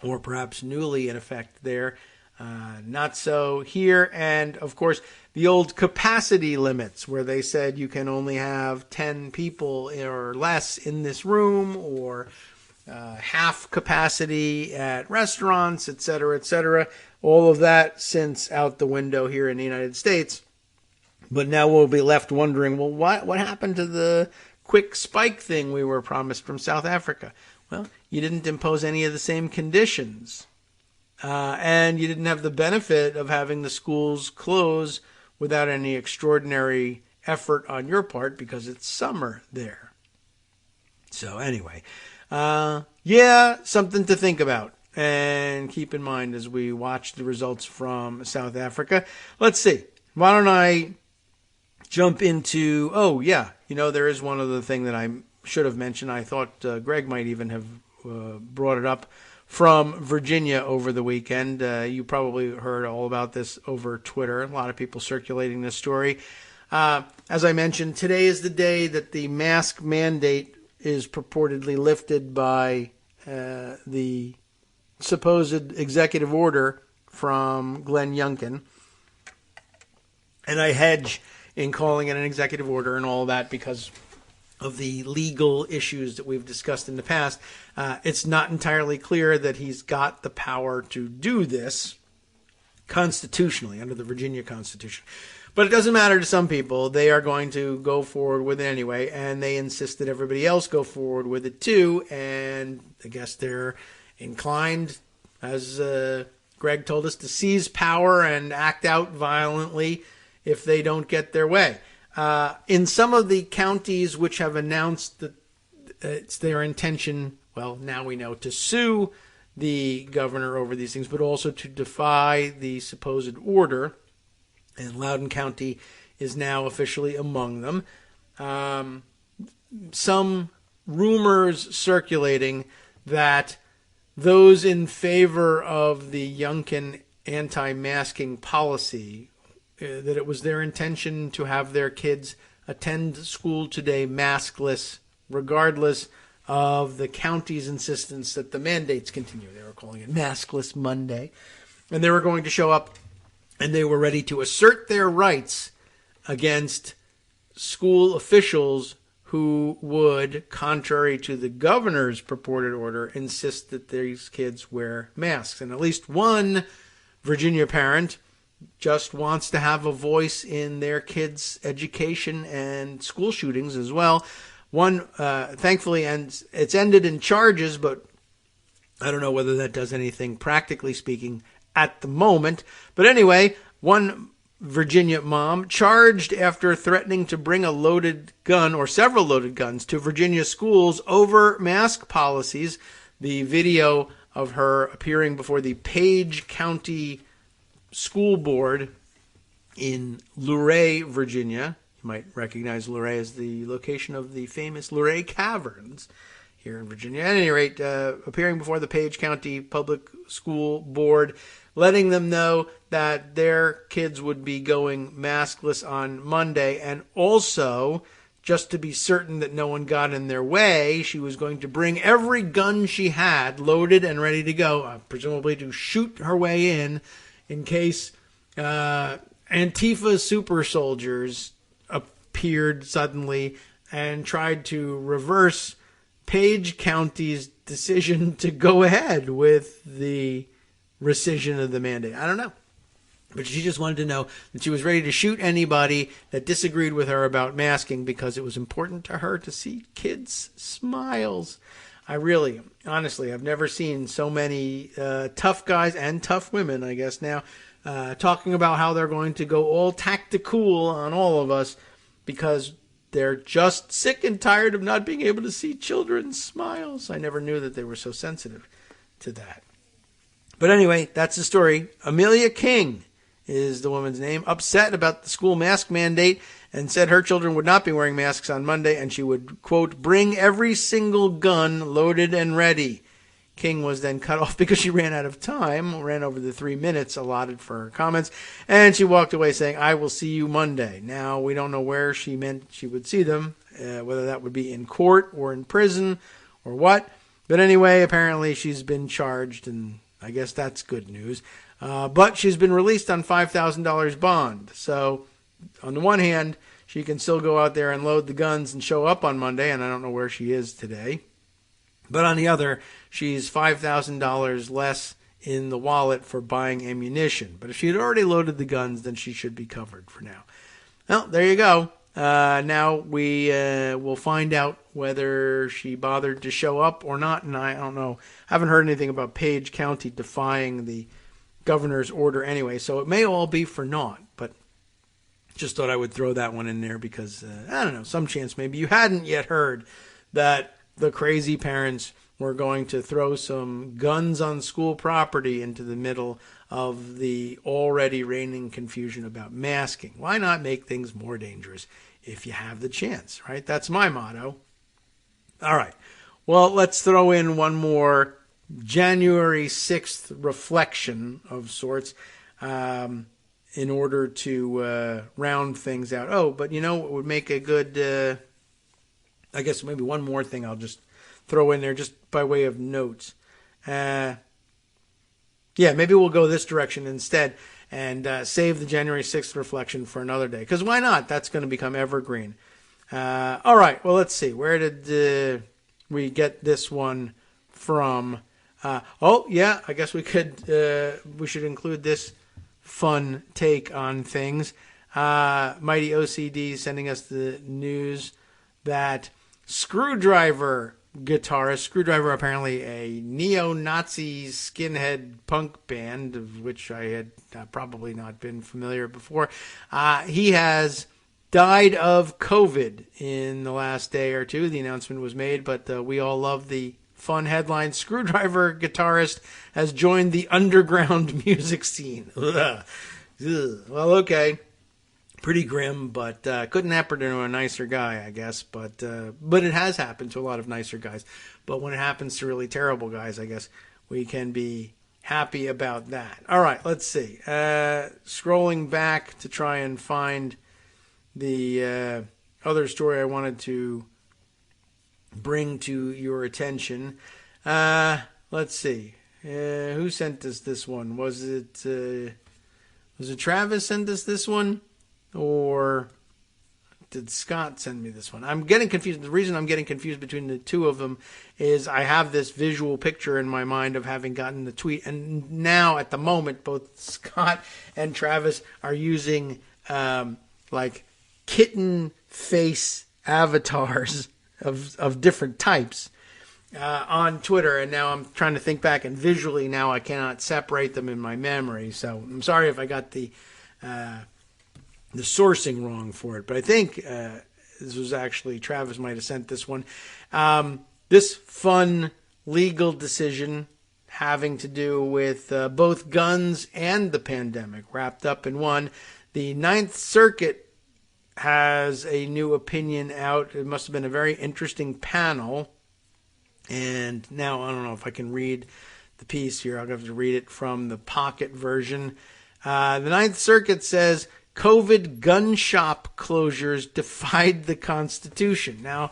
or perhaps newly in effect there. Not so here. And of course, the old capacity limits where they said you can only have 10 people or less in this room, or half capacity at restaurants, etc., etc. All of that since out the window here in the United States. But now we'll be left wondering, well, what happened to the quick spike thing we were promised from South Africa? Well, you didn't impose any of the same conditions. And you didn't have the benefit of having the schools close without any extraordinary effort on your part because it's summer there. So anyway, something to think about and keep in mind as we watch the results from South Africa. Let's see. Why don't I jump into, there is one other thing that I should have mentioned. I thought Greg might even have brought it up from Virginia over the weekend. You probably heard all about this over Twitter. A lot of people circulating this story. As I mentioned, today is the day that the mask mandate is purportedly lifted by the supposed executive order from Glenn Youngkin. And I hedge in calling it an executive order and all that because of the legal issues that we've discussed in the past. It's not entirely clear that he's got the power to do this constitutionally under the Virginia Constitution. But it doesn't matter to some people. They are going to go forward with it anyway, and they insist that everybody else go forward with it too. And I guess they're inclined, as Greg told us, to seize power and act out violently if they don't get their way. In some of the counties which have announced that it's their intention, well, now we know, to sue the governor over these things, but also to defy the supposed order, and Loudoun County is now officially among them. Some rumors circulating that those in favor of the Youngkin anti-masking policy, that it was their intention to have their kids attend school today maskless, regardless of the county's insistence that the mandates continue. They were calling it Maskless Monday. And they were going to show up and they were ready to assert their rights against school officials who would, contrary to the governor's purported order, insist that these kids wear masks. And at least one Virginia parent just wants to have a voice in their kids' education and school shootings as well. One, thankfully, and it's ended in charges, but I don't know whether that does anything practically speaking at the moment. But anyway, one Virginia mom charged after threatening to bring a loaded gun or several loaded guns to Virginia schools over mask policies. The video of her appearing before the Page County School Board in Luray, Virginia. You might recognize Luray as the location of the famous Luray Caverns here in Virginia. At any rate, appearing before the Page County Public School Board, letting them know that their kids would be going maskless on Monday, and also, just to be certain that no one got in their way, she was going to bring every gun she had loaded and ready to go, presumably to shoot her way in case Antifa super soldiers appeared suddenly and tried to reverse Page County's decision to go ahead with the rescission of the mandate. I don't know. But she just wanted to know that she was ready to shoot anybody that disagreed with her about masking because it was important to her to see kids' smiles. I really, honestly, I've never seen so many tough guys and tough women, I guess now, talking about how they're going to go all tactical on all of us because they're just sick and tired of not being able to see children's smiles. I never knew that they were so sensitive to that. But anyway, that's the story. Amelia King is the woman's name, upset about the school mask mandate and said her children would not be wearing masks on Monday and she would, quote, bring every single gun loaded and ready. King was then cut off because she ran out of time, ran over the 3 minutes allotted for her comments, and she walked away saying, I will see you Monday. Now, we don't know where she meant she would see them, whether that would be in court or in prison or what. But anyway, apparently she's been charged, and I guess that's good news. But she's been released on $5,000 bond. So, on the one hand, she can still go out there and load the guns and show up on Monday, and I don't know where she is today. But on the other, she's $5,000 less in the wallet for buying ammunition. But if she had already loaded the guns, then she should be covered for now. Well, there you go. Now we will find out whether she bothered to show up or not, and I don't know. I haven't heard anything about Page County defying the governor's order anyway, so it may all be for naught, but just thought I would throw that one in there because, I don't know, some chance maybe you hadn't yet heard that the crazy parents were going to throw some guns on school property into the middle of the already reigning confusion about masking. Why not make things more dangerous if you have the chance, right? That's my motto. All right. Well, let's throw in one more January 6th reflection of sorts in order to round things out. Oh, but you know what would make a good, I guess maybe one more thing I'll just throw in there just by way of notes. Yeah, maybe we'll go this direction instead and save the January 6th reflection for another day. Because why not? That's going to become evergreen. All right, well, let's see. Where did we get this one from? Oh, yeah, I guess we should include this fun take on things. Mighty OCD sending us the news that Screwdriver apparently a neo-Nazi skinhead punk band, of which I had probably not been familiar before. He has died of COVID in the last day or two. The announcement was made, but we all love the fun headline. Screwdriver guitarist has joined the underground music scene. Ugh. Well, okay. Pretty grim, but couldn't happen to a nicer guy, I guess. But it has happened to a lot of nicer guys. But when it happens to really terrible guys, I guess we can be happy about that. All right, let's see. Scrolling back to try and find the other story I wanted to bring to your attention. Let's see. Who sent us this one? Was it Travis sent us this one? Or did Scott send me this one? I'm getting confused. The reason I'm getting confused between the two of them is I have this visual picture in my mind of having gotten the tweet. And now, at the moment, both Scott and Travis are using like kitten face avatars of different types on Twitter. And now I'm trying to think back, and visually now I cannot separate them in my memory. So I'm sorry if I got the sourcing wrong for it, but I think this was actually Travis might have sent this one. This fun legal decision having to do with both guns and the pandemic wrapped up in one. The Ninth Circuit has a new opinion out. It must have been a very interesting panel. And now I don't know if I can read the piece here. I'll have to read it from the pocket version. The Ninth Circuit says COVID gun shop closures defied the Constitution. Now,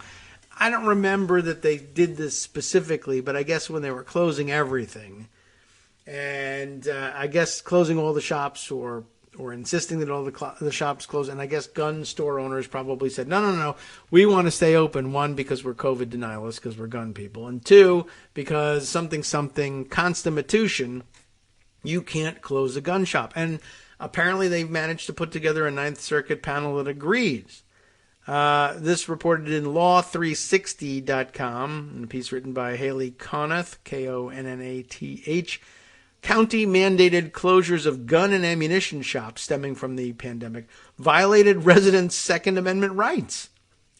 I don't remember that they did this specifically, but I guess when they were closing everything, and I guess closing all the shops or insisting that all the shops close, and I guess gun store owners probably said, no, we want to stay open, one, because we're COVID denialists, because we're gun people, and two, because something Constitution, you can't close a gun shop. And apparently they've managed to put together a Ninth Circuit panel that agrees. This reported in law360.com, in a piece written by Haley Connath, Konnath. County-mandated closures of gun and ammunition shops stemming from the pandemic violated residents' Second Amendment rights.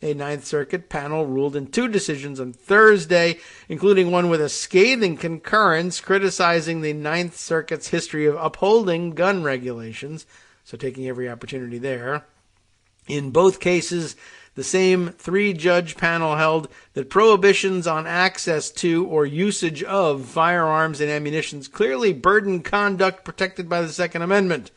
A Ninth Circuit panel ruled in two decisions on Thursday, including one with a scathing concurrence criticizing the Ninth Circuit's history of upholding gun regulations, so taking every opportunity there. In both cases, the same three-judge panel held that prohibitions on access to or usage of firearms and ammunition clearly burden conduct protected by the Second Amendment.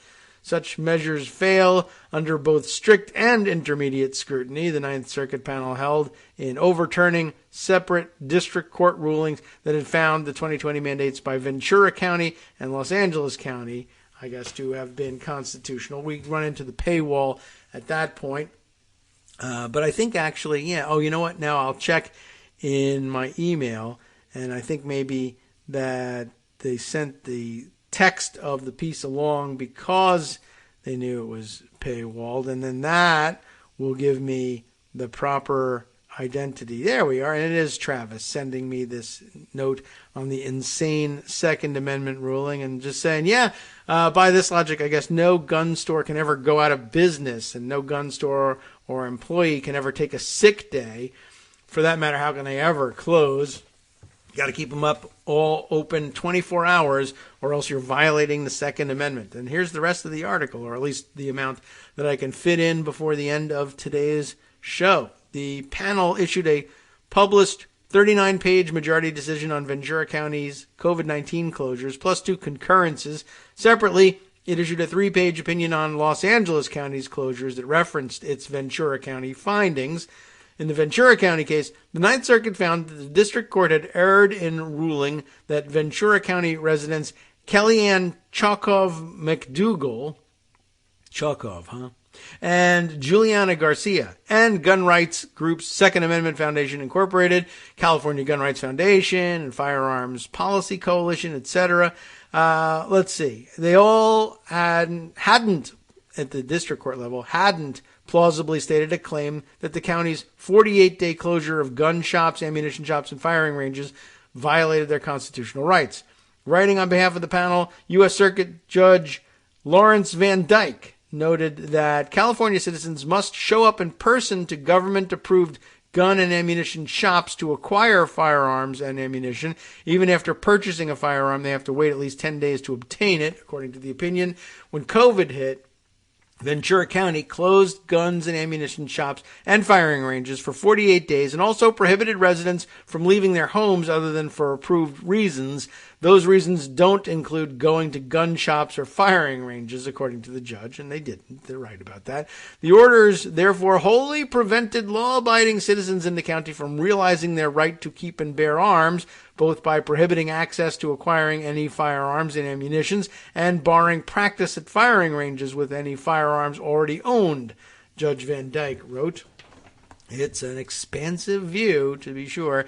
Such measures fail under both strict and intermediate scrutiny, the Ninth Circuit panel held, in overturning separate district court rulings that had found the 2020 mandates by Ventura County and Los Angeles County, I guess, to have been constitutional. We run into the paywall at that point. But I think actually, yeah, oh, you know what? Now I'll check in my email, and I think maybe that they sent the text of the piece along because they knew it was paywalled, and then that will give me the proper identity. There we are, and it is Travis sending me this note on the insane Second Amendment ruling and just saying, by this logic, I guess no gun store can ever go out of business, and no gun store or employee can ever take a sick day. For that matter, how can they ever close? You got to keep them up all open 24 hours, or else you're violating the Second Amendment. And here's the rest of the article, or at least the amount that I can fit in before the end of today's show. The panel issued a published 39-page majority decision on Ventura County's COVID-19 closures, plus 2 concurrences. Separately, it issued a 3-page opinion on Los Angeles County's closures that referenced its Ventura County findings. In the Ventura County case, the Ninth Circuit found that the district court had erred in ruling that Ventura County residents Kellyanne Chokov-McDougal, and Juliana Garcia, and gun rights groups Second Amendment Foundation Incorporated, California Gun Rights Foundation, and Firearms Policy Coalition, etc. Let's see. They all hadn't, at the district court level, hadn't plausibly stated a claim that the county's 48-day closure of gun shops, ammunition shops, and firing ranges violated their constitutional rights. Writing on behalf of the panel, U.S. Circuit Judge Lawrence Van Dyke noted that California citizens must show up in person to government-approved gun and ammunition shops to acquire firearms and ammunition. Even after purchasing a firearm, they have to wait at least 10 days to obtain it, according to the opinion. When COVID hit, Ventura County closed guns and ammunition shops and firing ranges for 48 days and also prohibited residents from leaving their homes other than for approved reasons. Those reasons don't include going to gun shops or firing ranges, according to the judge, and they didn't. They're right about that. The orders, therefore, wholly prevented law-abiding citizens in the county from realizing their right to keep and bear arms, both by prohibiting access to acquiring any firearms and ammunitions and barring practice at firing ranges with any firearms already owned, Judge Van Dyke wrote. It's an expansive view, to be sure.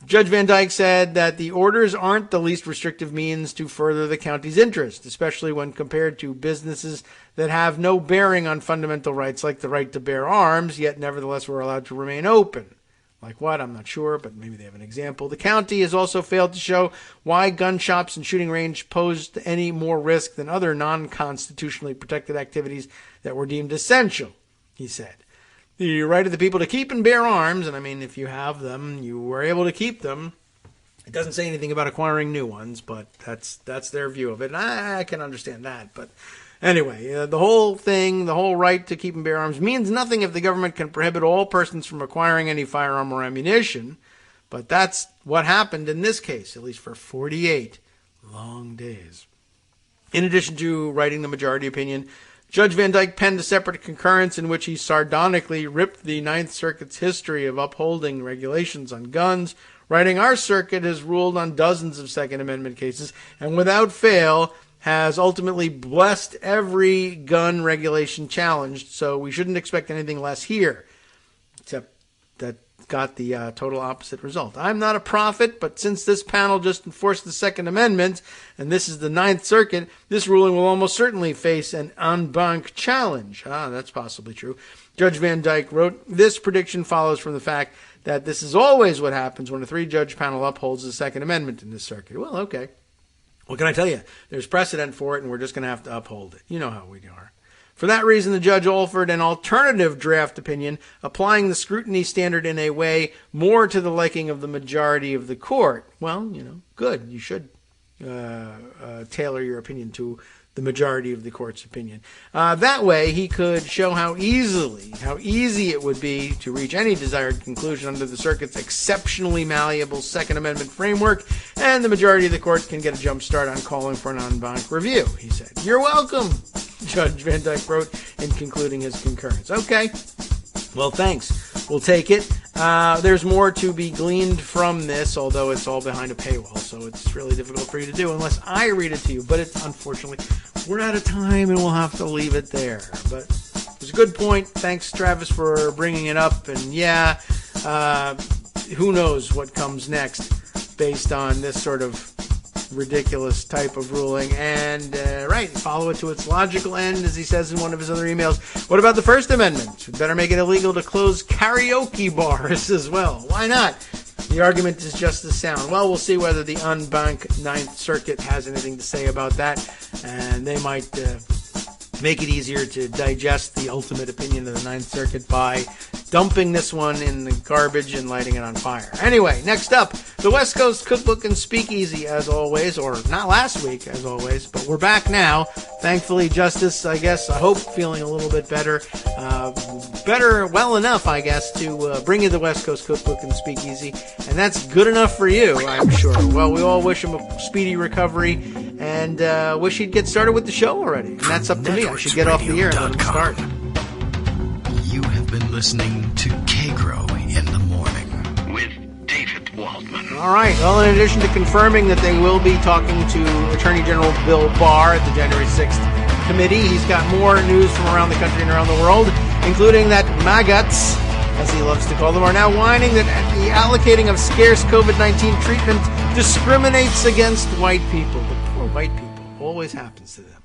Judge Van Dyke said that the orders aren't the least restrictive means to further the county's interest, especially when compared to businesses that have no bearing on fundamental rights like the right to bear arms, yet nevertheless were allowed to remain open. Like what? I'm not sure, but maybe they have an example. The county has also failed to show why gun shops and shooting range posed any more risk than other non-constitutionally protected activities that were deemed essential, he said. The right of the people to keep and bear arms, and I mean, if you have them, you were able to keep them. It doesn't say anything about acquiring new ones, but that's their view of it. And I can understand that, but anyway, the whole thing, the whole right to keep and bear arms means nothing if the government can prohibit all persons from acquiring any firearm or ammunition. But that's what happened in this case, at least for 48 long days. In addition to writing the majority opinion, Judge Van Dyke penned a separate concurrence in which he sardonically ripped the Ninth Circuit's history of upholding regulations on guns, writing, "Our circuit has ruled on dozens of Second Amendment cases and without fail has ultimately blessed every gun regulation challenged, so we shouldn't expect anything less here," except that got the total opposite result. I'm not a prophet, but since this panel just enforced the Second Amendment, and this is the Ninth Circuit, this ruling will almost certainly face an en banc challenge. That's possibly true. Judge Van Dyke wrote, "This prediction follows from the fact that this is always what happens when a 3-judge panel upholds the Second Amendment in this circuit." Well, okay. What can I tell you? There's precedent for it, and we're just going to have to uphold it. You know how we are. For that reason, the judge offered an alternative draft opinion, applying the scrutiny standard in a way more to the liking of the majority of the court. Well, good. You should tailor your opinion to the majority of the court's opinion. That way, he could show how easy it would be to reach any desired conclusion under the circuit's exceptionally malleable Second Amendment framework, and the majority of the court can get a jump start on calling for an en banc review, he said. "You're welcome," Judge Van Dyke wrote in concluding his concurrence. Okay. Well, thanks. We'll take it. There's more to be gleaned from this, although it's all behind a paywall, so it's really difficult for you to do unless I read it to you. But it's unfortunately, we're out of time and we'll have to leave it there. But it was a good point. Thanks, Travis, for bringing it up. And who knows what comes next based on this sort of ridiculous type of ruling. And, follow it to its logical end, as he says in one of his other emails. What about the First Amendment? We better make it illegal to close karaoke bars as well. Why not? The argument is just as sound. Well, we'll see whether the unbanked Ninth Circuit has anything to say about that, and they might make it easier to digest the ultimate opinion of the Ninth Circuit by dumping this one in the garbage and lighting it on fire. Anyway, next up, the West Coast Cookbook and Speakeasy, as always, or not last week, as always, but we're back now. Thankfully, Justice, I hope, feeling a little bit better. Well enough, I guess, to bring you the West Coast Cookbook and Speakeasy, and that's good enough for you, I'm sure. Well, we all wish him a speedy recovery, and wish he'd get started with the show already. And that's up to me. I should get off the air and let him start. You have been listening to Kagro in the Morning with David Waldman. All right. Well, in addition to confirming that they will be talking to Attorney General Bill Barr at the January 6th committee, he's got more news from around the country and around the world, including that maggots, as he loves to call them, are now whining that the allocating of scarce COVID-19 treatment discriminates against white people. The poor white people. Always happens to them.